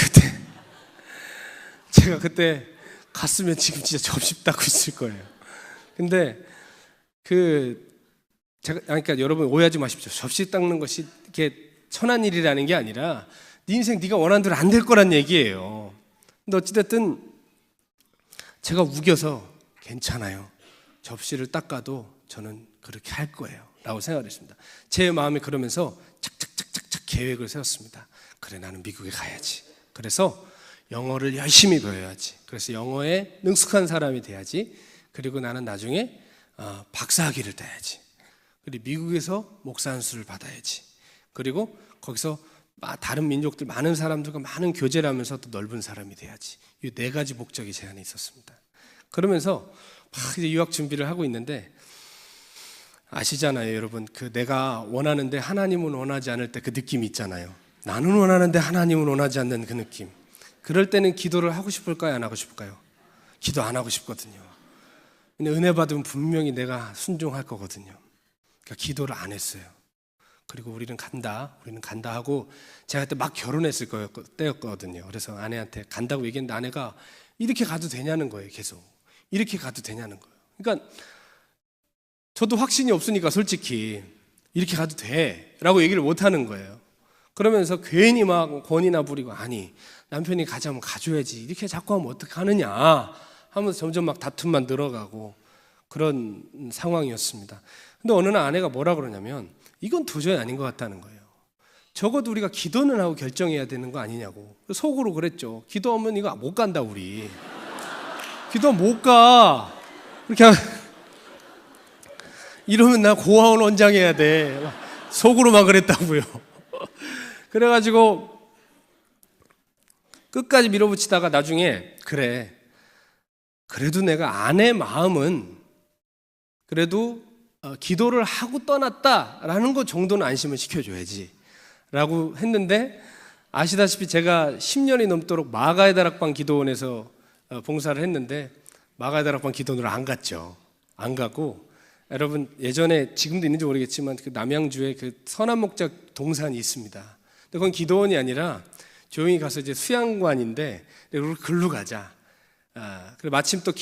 제가 그때 갔으면 지금 진짜 접시 닦고 있을 거예요. 근데 그러니까 여러분 오해하지 마십시오. 접시 닦는 것이 이렇게 천한 일이라는 게 아니라 네 인생 네가 원하는 대로 안 될 거란 얘기예요. 근데 어찌됐든 제가 우겨서 괜찮아요. 접시를 닦아도 저는 그렇게 할 거예요. 라고 생각을 했습니다. 제 마음에 그러면서 착착착착착 계획을 세웠습니다. 그래 나는 미국에 가야지. 그래서 영어를 열심히 배워야지. 그래서 영어에 능숙한 사람이 돼야지. 그리고 나는 나중에 박사학위를 따야지. 그리고 미국에서 목사 안수를 받아야지. 그리고 거기서 다른 민족들 많은 사람들과 많은 교제를 하면서 또 넓은 사람이 돼야지. 이 4가지 목적이 제 안에 있었습니다. 그러면서 막 이제 유학 준비를 하고 있는데 아시잖아요, 여러분. 그 내가 원하는데 하나님은 원하지 않을 때 그 느낌이 있잖아요. 나는 원하는데 하나님은 원하지 않는 그 느낌. 그럴 때는 기도를 하고 싶을까요, 안 하고 싶을까요? 기도 안 하고 싶거든요. 근데 은혜 받으면 분명히 내가 순종할 거거든요. 그러니까 기도를 안 했어요. 그리고 우리는 간다 하고 제가 그때 막 결혼했을 때였거든요. 그래서 아내한테 간다고 얘기했는데 아내가 이렇게 가도 되냐는 거예요. 계속 이렇게 가도 되냐는 거예요. 그러니까 저도 확신이 없으니까 솔직히 이렇게 가도 돼 라고 얘기를 못 하는 거예요. 그러면서 괜히 막 권이나 부리고 아니 남편이 가자면 가줘야지 이렇게 자꾸 하면 어떡하느냐 하면서 점점 막 다툼만 늘어가고 그런 상황이었습니다. 근데 어느 날 아내가 뭐라 그러냐면 이건 도저히 아닌 것 같다는 거예요. 적어도 우리가 기도는 하고 결정해야 되는 거 아니냐고. 속으로 그랬죠. 기도하면 이거 못 간다 우리. 기도 못 가. 이렇게 이러면 나 고아원 원장 해야 돼. 속으로만 그랬다고요. 그래가지고 끝까지 밀어붙이다가 나중에 그래도 내가 아내 마음은 그래도 기도를 하고 떠났다라는 것 정도는 안심을 시켜줘야지 라고 했는데 아시다시피 제가 10년이 넘도록 마가의 다락방 기도원에서 봉사를 했는데 마가의 다락방 기도원으로 안 갔죠. 안 가고 여러분 예전에 지금도 있는지 모르겠지만 그 남양주에 그 선한목자 동산이 있습니다. 근데 그건 기도원이 아니라 조용히 가서 이제 수양관인데 글로 가자. 그리고 마침 또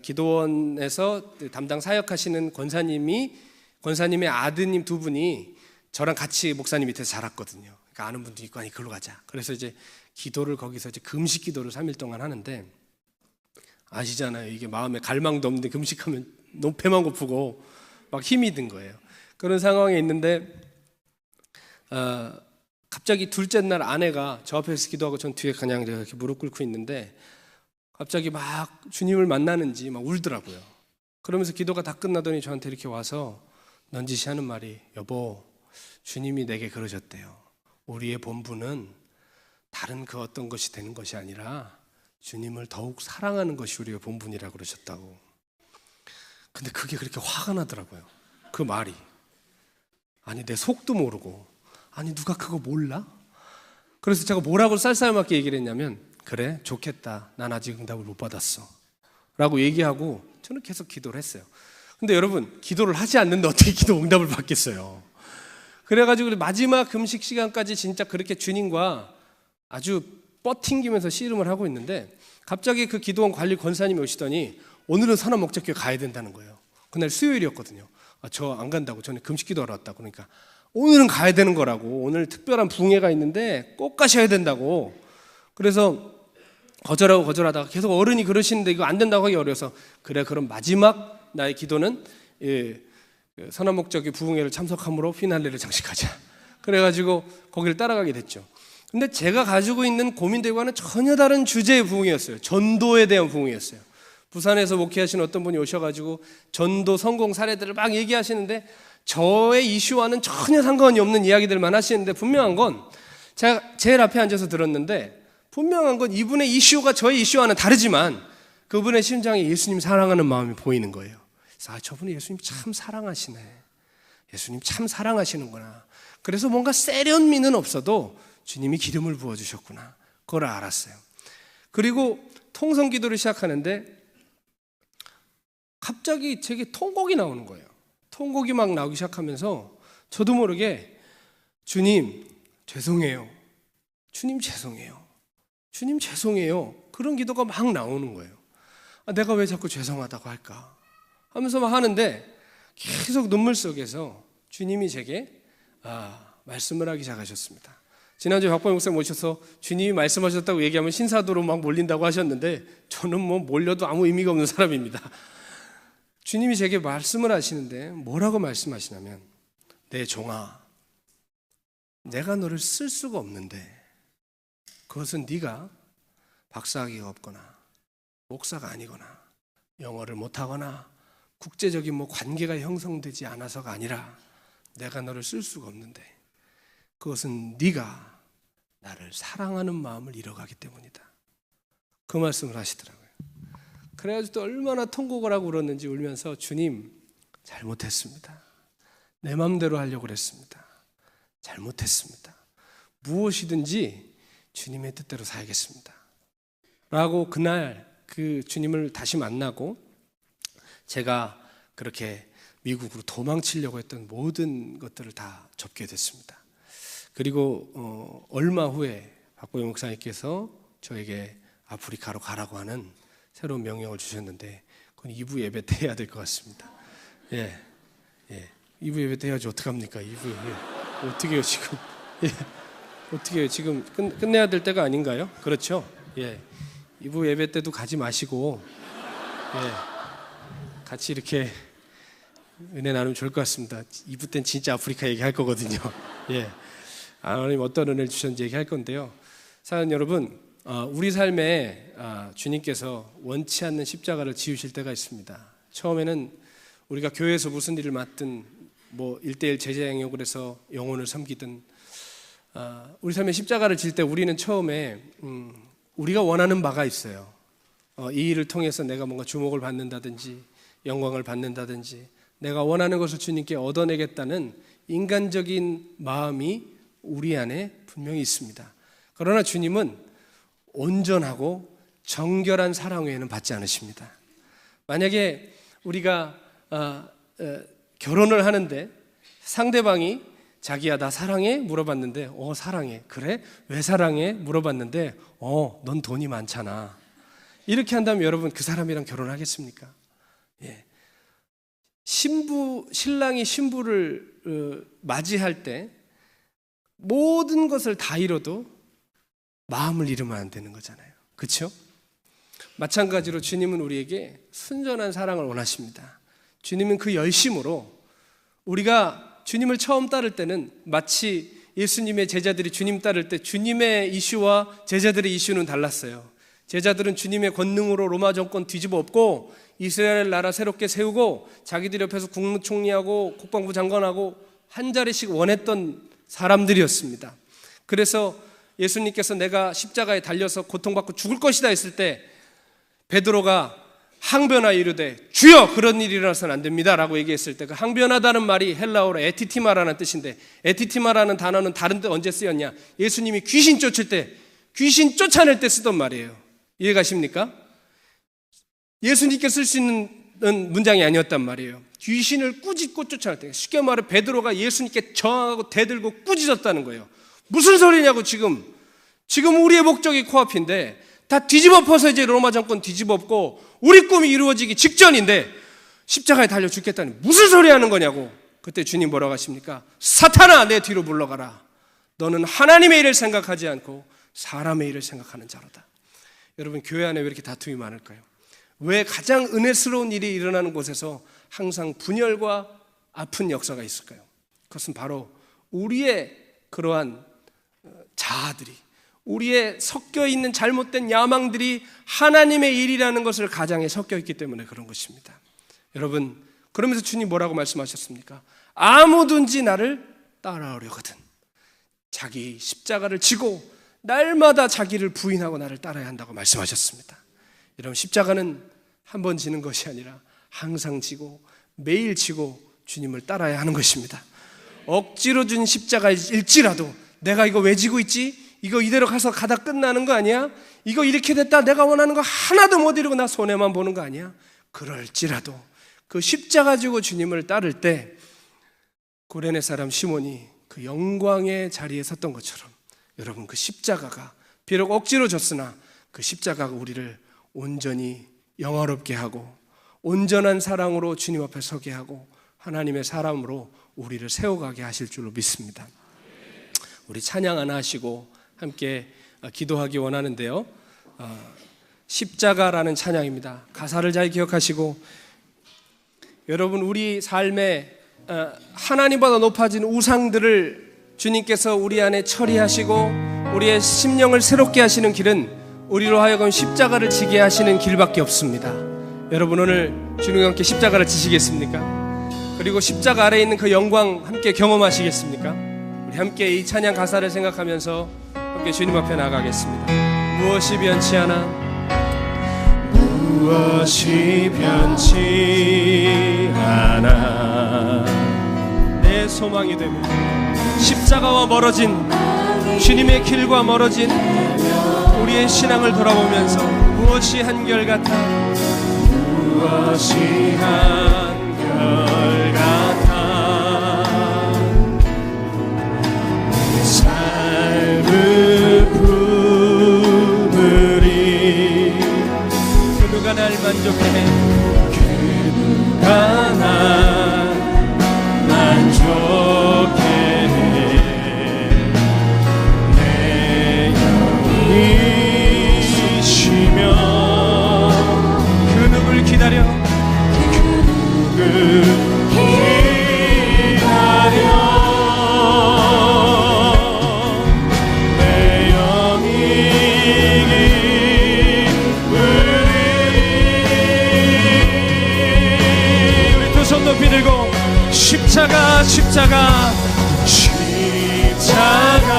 기도원에서 담당 사역하시는 권사님의 아드님 2분이 저랑 같이 목사님 밑에서 자랐거든요. 그러니까 아는 분도 있고 아니 글로 가자. 그래서 이제 기도를 거기서 이제 금식 기도를 3일 동안 하는데 아시잖아요. 이게 마음에 갈망도 없는데 금식하면 너무 배만 고프고 막 힘이 든 거예요. 그런 상황에 있는데 갑자기 둘째 날 아내가 저 앞에서 기도하고 전 뒤에 그냥 이렇게 무릎 꿇고 있는데 갑자기 막 주님을 만나는지 막 울더라고요. 그러면서 기도가 다 끝나더니 저한테 이렇게 와서 넌지시 하는 말이, 여보, 주님이 내게 그러셨대요. 우리의 본분은 다른 그 어떤 것이 되는 것이 아니라 주님을 더욱 사랑하는 것이 우리의 본분이라고 그러셨다고. 근데 그게 그렇게 화가 나더라고요. 그 말이. 아니, 내 속도 모르고, 아니 누가 그거 몰라? 그래서 제가 뭐라고 쌀쌀맞게 얘기를 했냐면, 그래, 좋겠다, 난 아직 응답을 못 받았어 라고 얘기하고 저는 계속 기도를 했어요. 근데 여러분, 기도를 하지 않는데 어떻게 기도 응답을 받겠어요? 그래가지고 마지막 금식 시간까지 진짜 그렇게 주님과 아주 뻗팅기면서 씨름을 하고 있는데 갑자기 그 기도원 관리 권사님이 오시더니 오늘은 선한 목적교회 가야 된다는 거예요. 그날 수요일이었거든요. 저 안 간다고, 저는 금식 기도하러 왔다고. 그러니까 오늘은 가야 되는 거라고, 오늘 특별한 붕해가 있는데 꼭 가셔야 된다고. 그래서 거절하다가 계속 어른이 그러시는데 이거 안 된다고 하기 어려워서, 그래, 그럼 마지막 나의 기도는 선한 목적의 부흥회를 참석함으로 피날레를 장식하자. 그래가지고 거기를 따라가게 됐죠. 근데 제가 가지고 있는 고민들과는 전혀 다른 주제의 부흥회였어요. 전도에 대한 부흥회였어요. 부산에서 목회하시는 어떤 분이 오셔가지고 전도 성공 사례들을 막 얘기하시는데 저의 이슈와는 전혀 상관이 없는 이야기들만 하시는데, 분명한 건 제가 제일 앞에 앉아서 들었는데 분명한 건 이분의 이슈가 저의 이슈와는 다르지만 그분의 심장에 예수님 사랑하는 마음이 보이는 거예요. 그래서 저분이 예수님 참 사랑하시네, 예수님 참 사랑하시는구나. 그래서 뭔가 세련미는 없어도 주님이 기름을 부어주셨구나, 그걸 알았어요. 그리고 통성기도를 시작하는데 갑자기 제게 통곡이 나오는 거예요. 통곡이 막 나오기 시작하면서 저도 모르게 주님 죄송해요, 주님 죄송해요, 주님 죄송해요, 그런 기도가 막 나오는 거예요. 내가 왜 자꾸 죄송하다고 할까 하면서 막 하는데 계속 눈물 속에서 주님이 제게 말씀을 하기 시작하셨습니다. 지난주에 박보영 목사님 모셔서 주님이 말씀하셨다고 얘기하면 신사도로 막 몰린다고 하셨는데 저는 뭐 몰려도 아무 의미가 없는 사람입니다. 주님이 제게 말씀을 하시는데 뭐라고 말씀하시냐면, 내 종아, 내가 너를 쓸 수가 없는데 그것은 네가 박사학위가 없거나 목사가 아니거나 영어를 못하거나 국제적인 관계가 형성되지 않아서가 아니라 내가 너를 쓸 수가 없는데 그것은 네가 나를 사랑하는 마음을 잃어가기 때문이다. 그 말씀을 하시더라고요. 그래가지고 또 얼마나 통곡을 하고 울었는지, 울면서 주님 잘못했습니다, 내 마음대로 하려고 그랬습니다, 잘못했습니다, 무엇이든지 주님의 뜻대로 살겠습니다 라고 그날 그 주님을 다시 만나고 제가 그렇게 미국으로 도망치려고 했던 모든 것들을 다 접게 됐습니다. 그리고 얼마 후에 박보영 목사님께서 저에게 아프리카로 가라고 하는 새로운 명령을 주셨는데 그건 2부 예배 때 해야 될 것 같습니다. 예. 2부 예배 때 해야지 어떡합니까? 2부 어떻게 해요 지금? 어떻게 해요 지금? 끝내야 될 때가 아닌가요? 그렇죠? 2부 예배 때도 가지 마시고 같이 이렇게 은혜 나누면 좋을 것 같습니다. 2부 때는 진짜 아프리카 얘기할 거거든요. 하나님 어떤 은혜를 주셨는지 얘기할 건데요. 사랑하는 여러분, 우리 삶에 주님께서 원치 않는 십자가를 지으실 때가 있습니다. 처음에는 우리가 교회에서 무슨 일을 맡든 1:1 제자 양육을 해서 영혼을 섬기든 우리 삶에 십자가를 질 때 우리는 처음에 우리가 원하는 바가 있어요. 이 일을 통해서 내가 뭔가 주목을 받는다든지 영광을 받는다든지 내가 원하는 것을 주님께 얻어내겠다는 인간적인 마음이 우리 안에 분명히 있습니다. 그러나 주님은 온전하고 정결한 사랑 외에는 받지 않으십니다. 만약에 우리가 결혼을 하는데 상대방이 자기야 나 사랑해? 물어봤는데 사랑해. 그래? 왜 사랑해? 물어봤는데 넌 돈이 많잖아. 이렇게 한다면 여러분 그 사람이랑 결혼하겠습니까? 신랑이 신부를 맞이할 때 모든 것을 다 잃어도 마음을 잃으면 안 되는 거잖아요. 그렇죠? 마찬가지로 주님은 우리에게 순전한 사랑을 원하십니다. 주님은 그 열심으로 우리가 주님을 처음 따를 때는 마치 예수님의 제자들이 주님 따를 때 주님의 이슈와 제자들의 이슈는 달랐어요. 제자들은 주님의 권능으로 로마 정권 뒤집어 엎고 이스라엘 나라 새롭게 세우고 자기들 옆에서 국무총리하고 국방부 장관하고 한 자리씩 원했던 사람들이었습니다. 그래서 예수님께서 내가 십자가에 달려서 고통받고 죽을 것이다 했을 때 베드로가 항변하여 이르되 주여 그런 일이 일어나서는 안 됩니다 라고 얘기했을 때 그 항변하다는 말이 헬라어로 에티티마라는 뜻인데, 에티티마라는 단어는 다른 데 언제 쓰였냐? 예수님이 귀신 쫓을 때, 귀신 쫓아낼 때 쓰던 말이에요. 이해가십니까? 예수님께 쓸 수 있는 문장이 아니었단 말이에요. 귀신을 꾸짖고 쫓아낼 때, 쉽게 말해 베드로가 예수님께 저항하고 대들고 꾸짖었다는 거예요. 무슨 소리냐고. 지금 우리의 목적이 코앞인데 다 뒤집어엎어서 이제 로마 정권 뒤집어엎고 우리 꿈이 이루어지기 직전인데 십자가에 달려 죽겠다니 무슨 소리 하는 거냐고. 그때 주님 뭐라고 하십니까? 사탄아 내 뒤로 물러가라. 너는 하나님의 일을 생각하지 않고 사람의 일을 생각하는 자로다. 여러분, 교회 안에 왜 이렇게 다툼이 많을까요? 왜 가장 은혜스러운 일이 일어나는 곳에서 항상 분열과 아픈 역사가 있을까요? 그것은 바로 우리의 그러한 자아들이, 우리의 섞여 있는 잘못된 야망들이 하나님의 일이라는 것을 가장에 섞여 있기 때문에 그런 것입니다. 여러분, 그러면서 주님 뭐라고 말씀하셨습니까? 아무든지 나를 따라오려거든 자기 십자가를 지고 날마다 자기를 부인하고 나를 따라야 한다고 말씀하셨습니다. 여러분, 십자가는 한 번 지는 것이 아니라 항상 지고 매일 지고 주님을 따라야 하는 것입니다. 억지로 준 십자가일지라도 내가 이거 왜 지고 있지? 이거 이대로 가다 끝나는 거 아니야? 이거 이렇게 됐다 내가 원하는 거 하나도 못 이루고 나 손해만 보는 거 아니야? 그럴지라도 그 십자가 지고 주님을 따를 때 구레네 사람 시몬이 그 영광의 자리에 섰던 것처럼 여러분, 그 십자가가 비록 억지로 졌으나 그 십자가가 우리를 온전히 영화롭게 하고 온전한 사랑으로 주님 앞에 서게 하고 하나님의 사람으로 우리를 세워가게 하실 줄로 믿습니다. 우리 찬양 하나 하시고 함께 기도하기 원하는데요. 십자가라는 찬양입니다. 가사를 잘 기억하시고, 여러분, 우리 삶에 하나님보다 높아진 우상들을 주님께서 우리 안에 처리하시고 우리의 심령을 새롭게 하시는 길은 우리로 하여금 십자가를 지게 하시는 길밖에 없습니다. 여러분, 오늘 주님과 함께 십자가를 지시겠습니까? 그리고 십자가 아래에 있는 그 영광 함께 경험하시겠습니까? 우리 함께 이 찬양 가사를 생각하면서 함께 주님 앞에 나가겠습니다. 무엇이 변치 않아, 무엇이 변치 않아 내 소망이 되며 십자가와 멀어진 주님의 길과 멀어진 우리의 신앙을 돌아보면서 무엇이 한결같아, 무엇이 한결같아 내 삶을 품으리. 그 누가 날 만족해, 그 누가 날 만족해 기다려, 그 누구 기다려 내 영이 기쁘리. 우리 두 손 높이 들고 십자가 십자가 십자가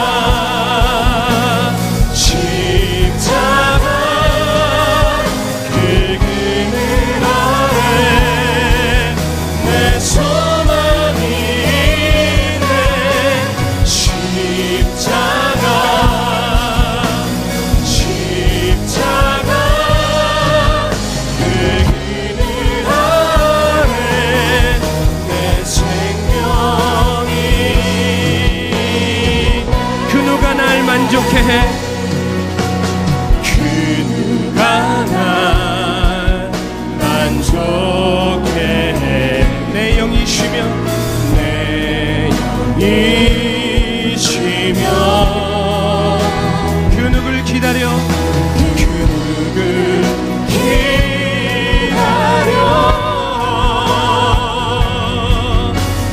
십자가 만족해 해. 그 누가 날 만족해 해. 내 영이 쉬며 내 영이 쉬며 그 누굴 기다려, 그 누굴 기다려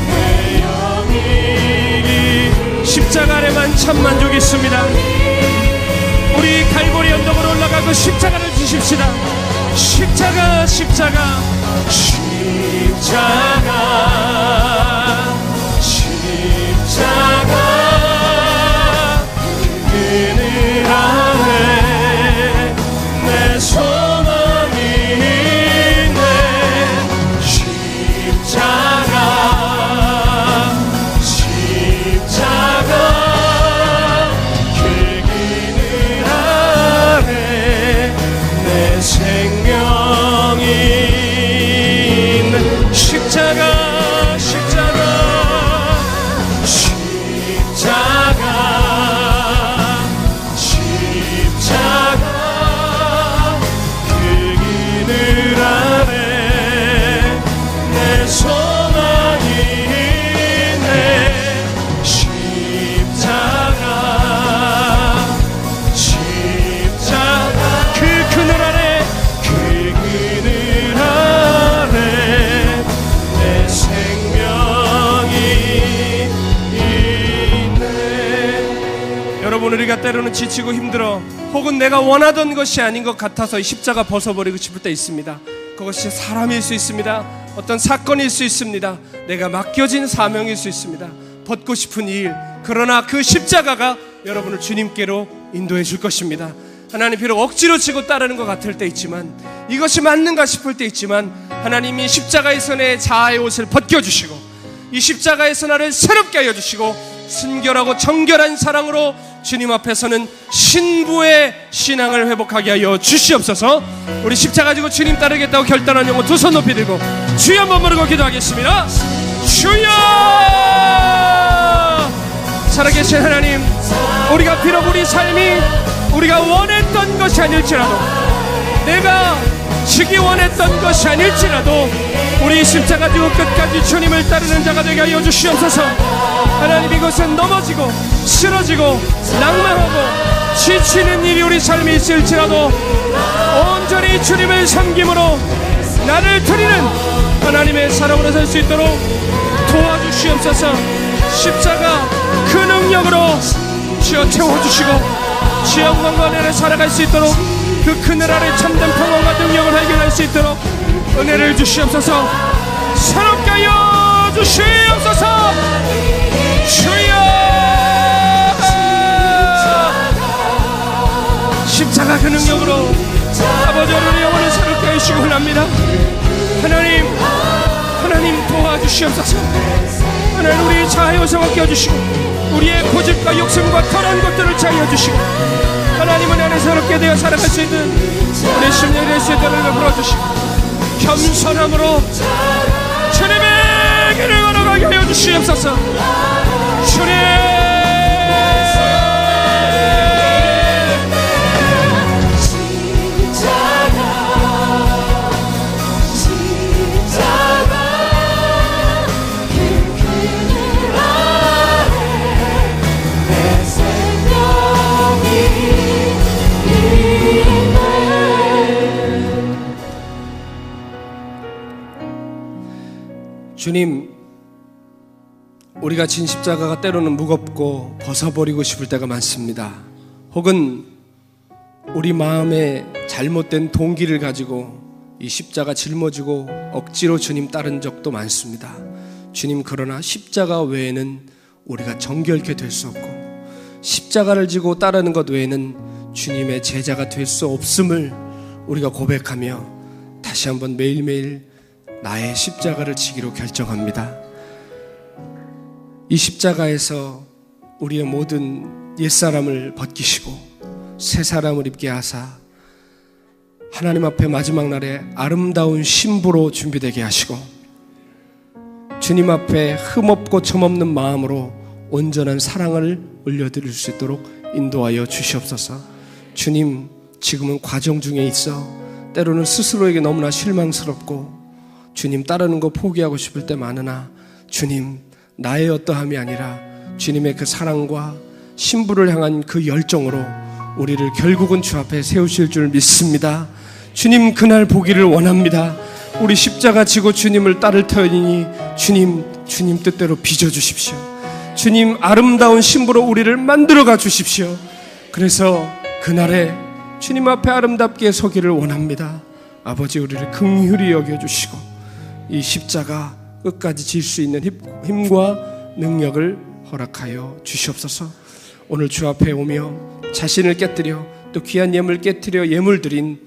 내 영이 참 만족이 있습니다. 우리 갈보리 언덕으로 올라가 그 십자가를 주십시다. 십자가, 십자가, 십자가, 십자가, 그늘 아래 내 소망이 있네. 십자가, 십자가, 그 그늘 아래 내 생명이 있네. 십자가, 십자가, 십자가, 십자가, 그 그늘 아래 내 소망이 있네. 십자가, 십자가, 그 그늘 아래, 그 그늘 아래 내 생명이 있네. 여러분, 우리가 때로는 지치고 힘들어 혹은 내가 원하던 것이 아닌 것 같아서 이 십자가 벗어버리고 싶을 때 있습니다. 그것이 사람일 수 있습니다. 어떤 사건일 수 있습니다. 내가 맡겨진 사명일 수 있습니다. 벗고 싶은 일, 그러나 그 십자가가 여러분을 주님께로 인도해 줄 것입니다. 하나님, 비록 억지로 지고 따르는 것 같을 때 있지만, 이것이 맞는가 싶을 때 있지만, 하나님이 십자가에서 내 자아의 옷을 벗겨주시고 이 십자가에서 나를 새롭게 하여 주시고 순결하고 정결한 사랑으로 주님 앞에서는 신부의 신앙을 회복하게 하여 주시옵소서. 우리 십자가 지고 주님 따르겠다고 결단한 영혼 두 손 높이 들고 주여 한번 부르고 기도하겠습니다. 주여! 살아계신 하나님, 우리가 비록 우리 삶이 우리가 원했던 것이 아닐지라도, 내가 지기 원했던 것이 아닐지라도 우리 십자가 지고 끝까지 주님을 따르는 자가 되게 하여 주시옵소서. 하나님, 이것은 넘어지고 쓰러지고 낭만하고 지치는 일이 우리 삶에 있을지라도 온전히 주님을 섬김으로 나를 드리는 하나님의 사랑으로 살 수 있도록 도와주시옵소서. 십자가 그 능력으로 주여 채워주시고 주의 영광과 은혜를 살아갈 수 있도록 그 그늘 아래 참된 평안과 능력을 발견할 수 있도록 은혜를 주시옵소서. 새롭게 하여 주시옵소서. 주여! 십자가 그 능력으로 아버지, 오늘 영혼을 새롭게 하시기 원합니다. 하나님 도와주시옵소서. 하나님, 우리 자아의 옷을 껴주시고 우리의 고집과 욕심과 더러운 것들을 자유해 주시고 하나님은 안에 새롭게 되어 살아갈 수 있는 우리 심령이 될 수 있도록 불어주시고 겸손함으로 주님의 길을 걸어가게 하여 주시옵소서. 주님, 주님, 우리가 진 십자가가 때로는 무겁고 벗어버리고 싶을 때가 많습니다. 혹은 우리 마음에 잘못된 동기를 가지고 이 십자가 짊어지고 억지로 주님 따른 적도 많습니다. 주님, 그러나 십자가 외에는 우리가 정결케 될 수 없고 십자가를 지고 따르는 것 외에는 주님의 제자가 될 수 없음을 우리가 고백하며 다시 한번 매일매일 나의 십자가를 지기로 결정합니다. 이 십자가에서 우리의 모든 옛사람을 벗기시고 새 사람을 입게 하사 하나님 앞에 마지막 날에 아름다운 신부로 준비되게 하시고 주님 앞에 흠없고 점없는 마음으로 온전한 사랑을 올려드릴 수 있도록 인도하여 주시옵소서. 주님, 지금은 과정 중에 있어 때로는 스스로에게 너무나 실망스럽고 주님 따르는 거 포기하고 싶을 때 많으나 주님, 나의 어떠함이 아니라 주님의 그 사랑과 신부를 향한 그 열정으로 우리를 결국은 주 앞에 세우실 줄 믿습니다. 주님, 그날 보기를 원합니다. 우리 십자가 지고 주님을 따를 터이니 주님 뜻대로 빚어주십시오. 주님 아름다운 신부로 우리를 만들어가 주십시오. 그래서 그날에 주님 앞에 아름답게 서기를 원합니다. 아버지, 우리를 긍휼히 여겨주시고 이 십자가 끝까지 질 수 있는 힘과 능력을 허락하여 주시옵소서. 오늘 주 앞에 오며 자신을 깨뜨려 또 귀한 예물 깨뜨려 예물 드린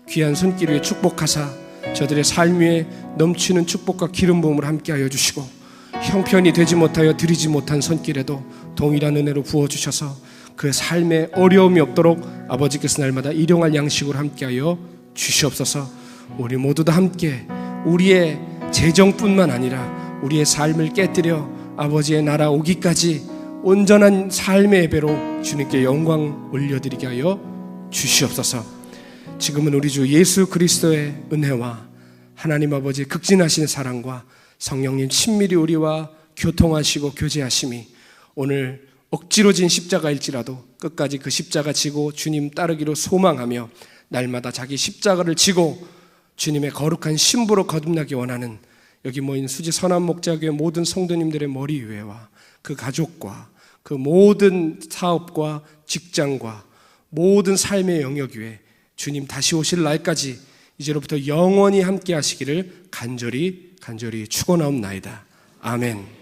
귀한 손길 위에 축복하사 저들의 삶 위에 넘치는 축복과 기름 부음을 함께하여 주시고 형편이 되지 못하여 드리지 못한 손길에도 동일한 은혜로 부어주셔서 그 삶에 어려움이 없도록 아버지께서 날마다 일용할 양식으로 함께하여 주시옵소서. 우리 모두 다 함께 우리의 재정뿐만 아니라 우리의 삶을 깨뜨려 아버지의 나라 오기까지 온전한 삶의 예배로 주님께 영광 올려드리게 하여 주시옵소서. 지금은 우리 주 예수 그리스도의 은혜와 하나님 아버지의 극진하신 사랑과 성령님 친밀히 우리와 교통하시고 교제하심이 오늘 억지로 진 십자가일지라도 끝까지 그 십자가 지고 주님 따르기로 소망하며 날마다 자기 십자가를 지고 주님의 거룩한 신부로 거듭나기 원하는 여기 모인 수지 선한목자교회 모든 성도님들의 머리 위에와 그 가족과 그 모든 사업과 직장과 모든 삶의 영역 위에 주님 다시 오실 날까지 이제로부터 영원히 함께 하시기를 간절히 축원하옵나이다. 아멘.